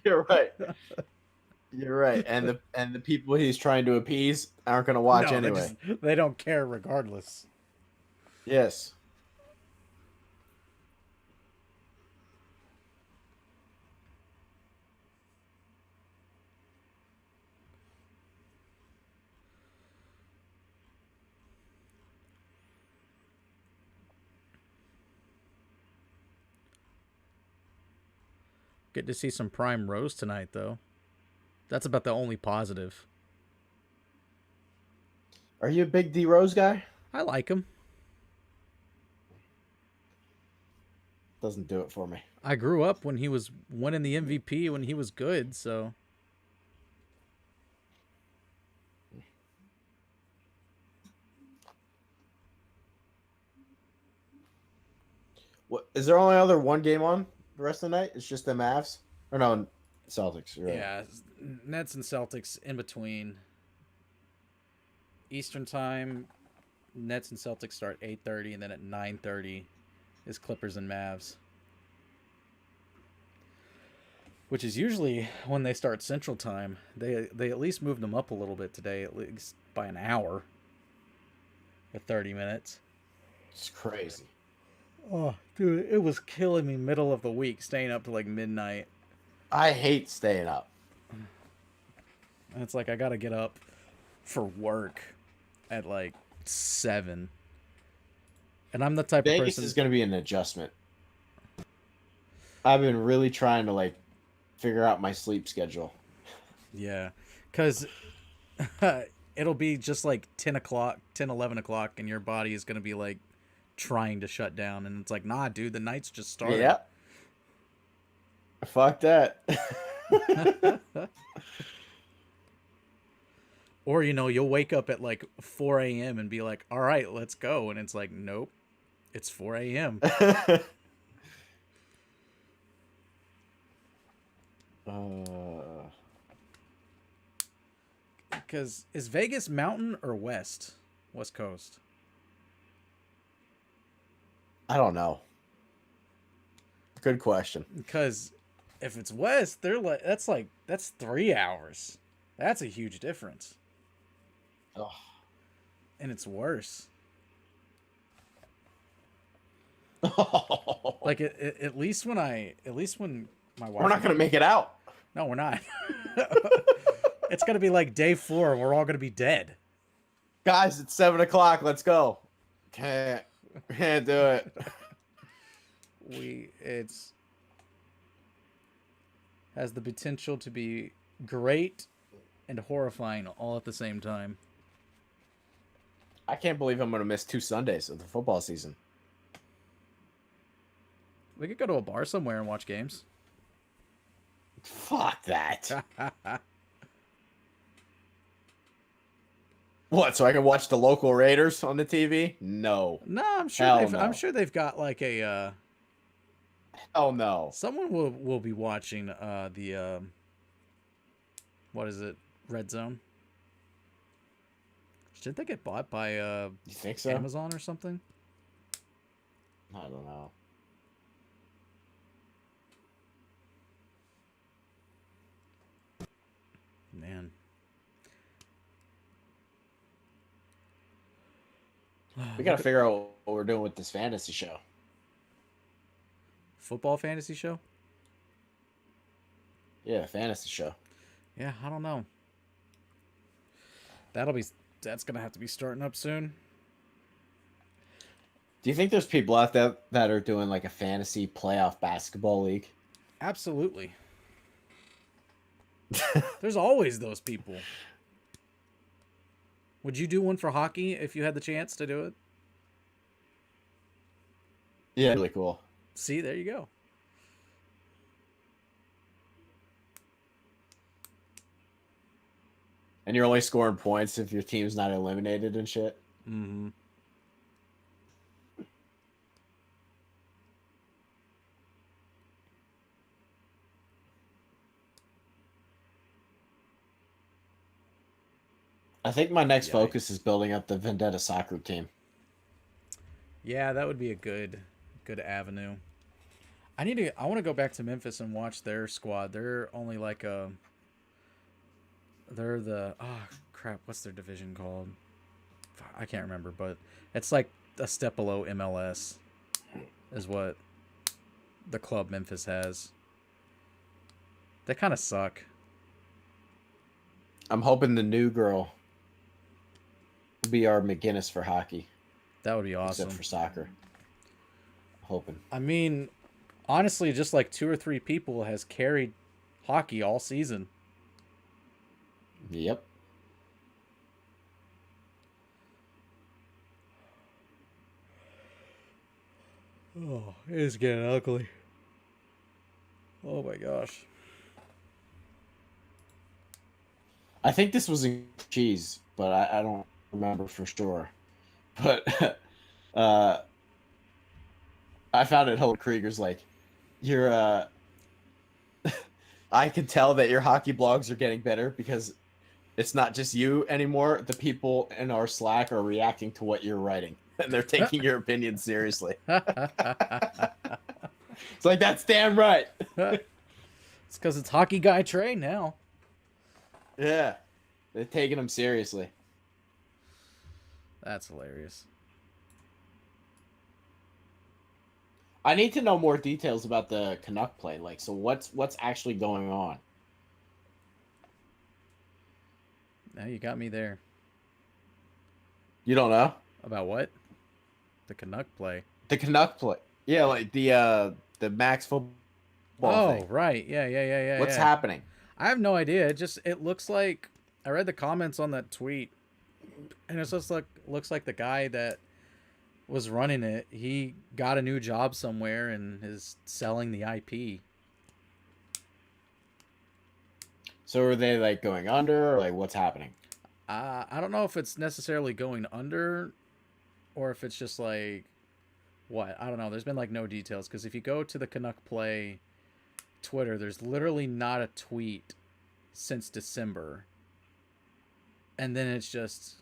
You're right. You're right. And the people he's trying to appease aren't gonna watch No, anyway. they don't care regardless. Yes. Get to see some prime Rose tonight, though. That's about the only positive. Are you a big D Rose guy? I like him. Doesn't do it for me. I grew up when he was winning the MVP when he was good, so. What is there only other one game on the rest of the night? It's just the Mavs? Or no, Celtics, you're right. Yeah, Nets and Celtics in between. Eastern time, Nets and Celtics start 8:30, and then at 9:30 is Clippers and Mavs. Which is usually when they start Central Time. They at least moved them up a little bit today, at least by an hour. At 30 minutes. It's crazy. Oh, dude, it was killing me middle of the week, staying up to like midnight. I hate staying up. And it's like I gotta get up for work at like 7. And I'm the type of Vegas person. is going to be an adjustment. I've been really trying to like figure out my sleep schedule. Yeah, because it'll be just like 10 o'clock, 10, 11 o'clock, and your body is going to be like trying to shut down. And it's like, nah, dude, the night's just started. Yeah. Fuck that. Or, you'll wake up at like 4 a.m. and be like, all right, let's go. And it's like, nope, it's 4 a.m. Because is Vegas mountain or west? West Coast? I don't know. Good question. Because if it's west, that's 3 hours. That's a huge difference. Oh. And it's worse. Like at least when my wife. We're not gonna make it out, No, we're not. It's gonna be like day 4. And we're all gonna be dead. guys. It's 7:00. Let's go. Can't do it. It's has the potential to be great and horrifying all at the same time. I can't believe I'm gonna miss 2 Sundays of the football season. We could go to a bar somewhere and watch games. Fuck that. What? So I can watch the local Raiders on the TV? No. No, I'm sure Hell they've no. I'm sure they've got like a Oh no. someone will be watching the what is it? Red Zone. Didn't they get bought by You think so? Amazon or something? I don't know. Man. We gotta figure out what we're doing with this fantasy show. Football fantasy show? Yeah, fantasy show. Yeah, I don't know. That's gonna have to be starting up soon. Do you think there's people out there that are doing like a fantasy playoff basketball league? Absolutely. There's always those people. Would you do one for hockey if you had the chance to do it? Yeah, really cool. See, there you go. And you're only scoring points if your team's not eliminated and shit. Mm-hmm. I think my next Yikes. focus is building up the Vendetta soccer team. Yeah, that would be a good avenue. I want to go back to Memphis and watch their squad. They're only like they're the crap, what's their division called? I can't remember, but it's like a step below MLS is what the club Memphis has. They kind of suck. I'm hoping the new girl will be our McGinnis for hockey, That would be awesome. except for soccer. Hoping. I mean, honestly, just like 2 or 3 people has carried hockey all season. Yep. Oh, it is getting ugly. Oh my gosh. I think this was in cheese, but I don't remember for sure. But I found it hilarious. Krieger's like, you're I can tell that your hockey blogs are getting better because it's not just you anymore. The people in our Slack are reacting to what you're writing, and they're taking your opinion seriously. It's like, that's damn right. It's because it's Hockey Guy Trey now. Yeah, they're taking them seriously. That's hilarious. I need to know more details about the Canuck play. Like, so what's actually going on? Now you got me there. You don't know? About what? The Canuck play. The Canuck play. Yeah, like the Max football thing. Right. Yeah. What's happening? I have no idea. It looks like I read the comments on that tweet, and it's just like looks like the guy that was running it, he got a new job somewhere and is selling the IP. So are they like going under, or like what's happening? I don't know if it's necessarily going under, or if it's just like what, I don't know. There's been like no details, because if you go to the Canuck Play Twitter, there's literally not a tweet since December, and then it's just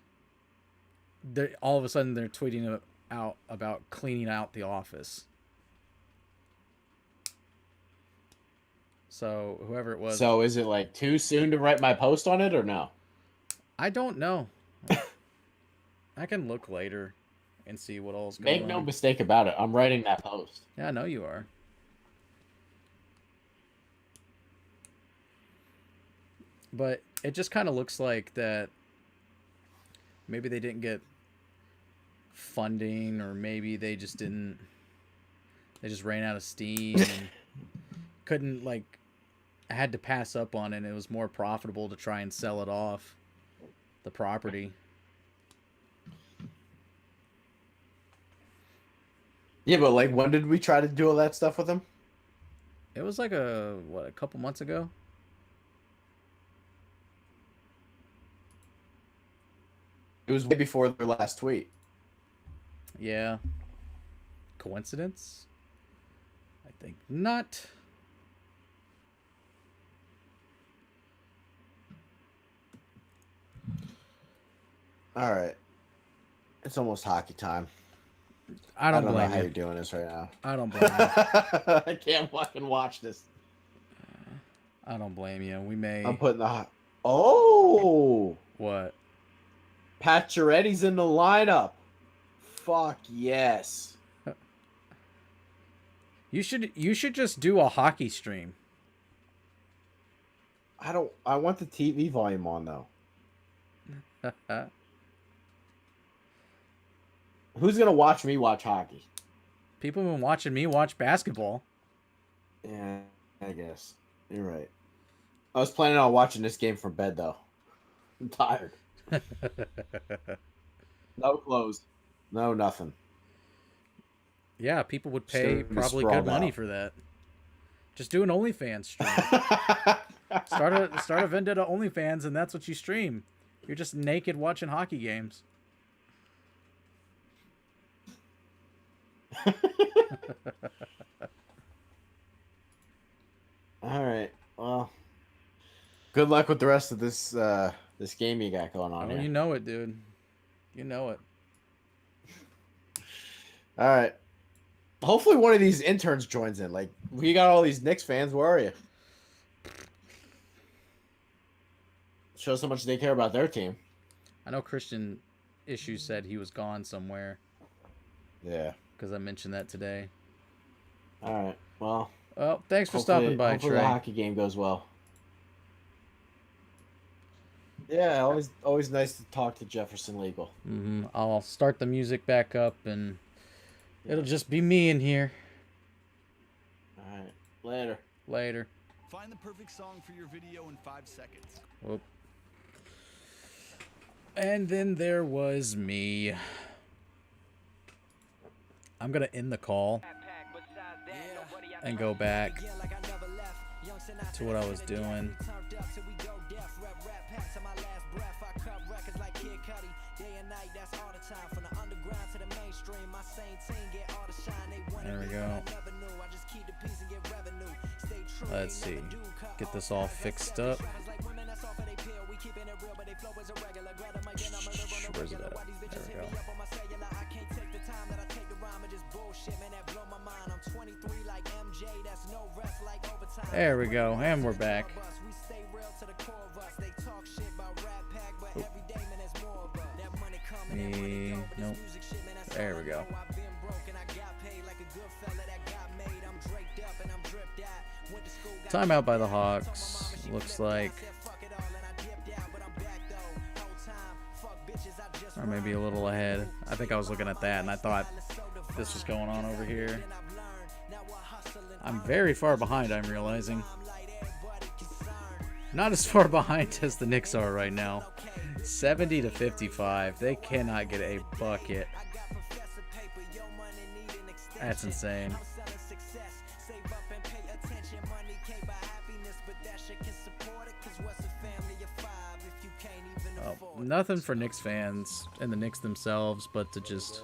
all of a sudden they're tweeting out about cleaning out the office. So whoever it was, So is it like too soon to write my post on it or no? I don't know. I can look later and see what all's going Make no on. mistake about it. I'm writing that post. Yeah, I know you are. But it just kind of looks like that maybe they didn't get funding, or maybe they just didn't. They just ran out of steam and couldn't, like, had to pass up on it. And it was more profitable to try and sell it off, the property. Yeah, but like, when did we try to do all that stuff with them? It was like a couple months ago. It was way before their last tweet. Yeah. Coincidence? I think not. All right. It's almost hockey time. I I don't don't know blame how you. you're doing this right now. I don't blame you. I can't fucking watch this. I don't blame you. We may. I'm putting the. Oh! What? Pacioretty's in the lineup. Fuck yes. You should just do a hockey stream. I want the TV volume on though. Who's gonna watch me watch hockey? People have been watching me watch basketball. Yeah, I guess. You're right. I was planning on watching this game from bed though. I'm tired. No clothes. No nothing. Yeah, people would Just pay gonna be probably good sprawled money out. for that. Just do an OnlyFans stream. start a Vendetta OnlyFans, and that's what you stream. You're just naked watching hockey games. All right. Well, good luck with the rest of this this game you got going on Oh, here. you know it, dude. You know it. All right. Hopefully one of these interns joins in. Like, we got all these Knicks fans. Where are you? Shows how much they care about their team. I know Christian Issue said he was gone somewhere Yeah. because I mentioned that today. All right. Well, Well, thanks for stopping by, hopefully Trey. the hockey game goes well. Yeah, always nice to talk to Jefferson Legal. I'll start the music back up, and it'll just be me in here. All right. Later. Later. Find the perfect song for your video in 5 seconds. Whoop. And then there was me. I'm going to end the call and go back to what I was doing. There we go. Let's see. Get this all fixed up. Where's it at? There we go. There we go. And we're back. Oop. Nope. There we go. Timeout by the Hawks. Looks like. Or maybe a little ahead. I think I was looking at that and I thought this was going on over here. I'm very far behind, I'm realizing. Not as far behind as the Knicks are right now. 70 to 55. They cannot get a bucket. That's insane. Oh, nothing for Knicks fans and the Knicks themselves, but to just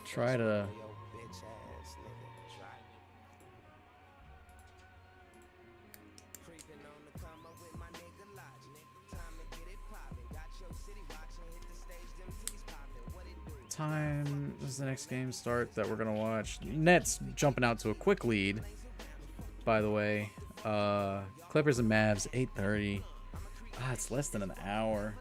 try to time does the next game start that we're gonna watch? Nets jumping out to a quick lead, by the way. Clippers and Mavs, 8:30. Ah, it's less than an hour.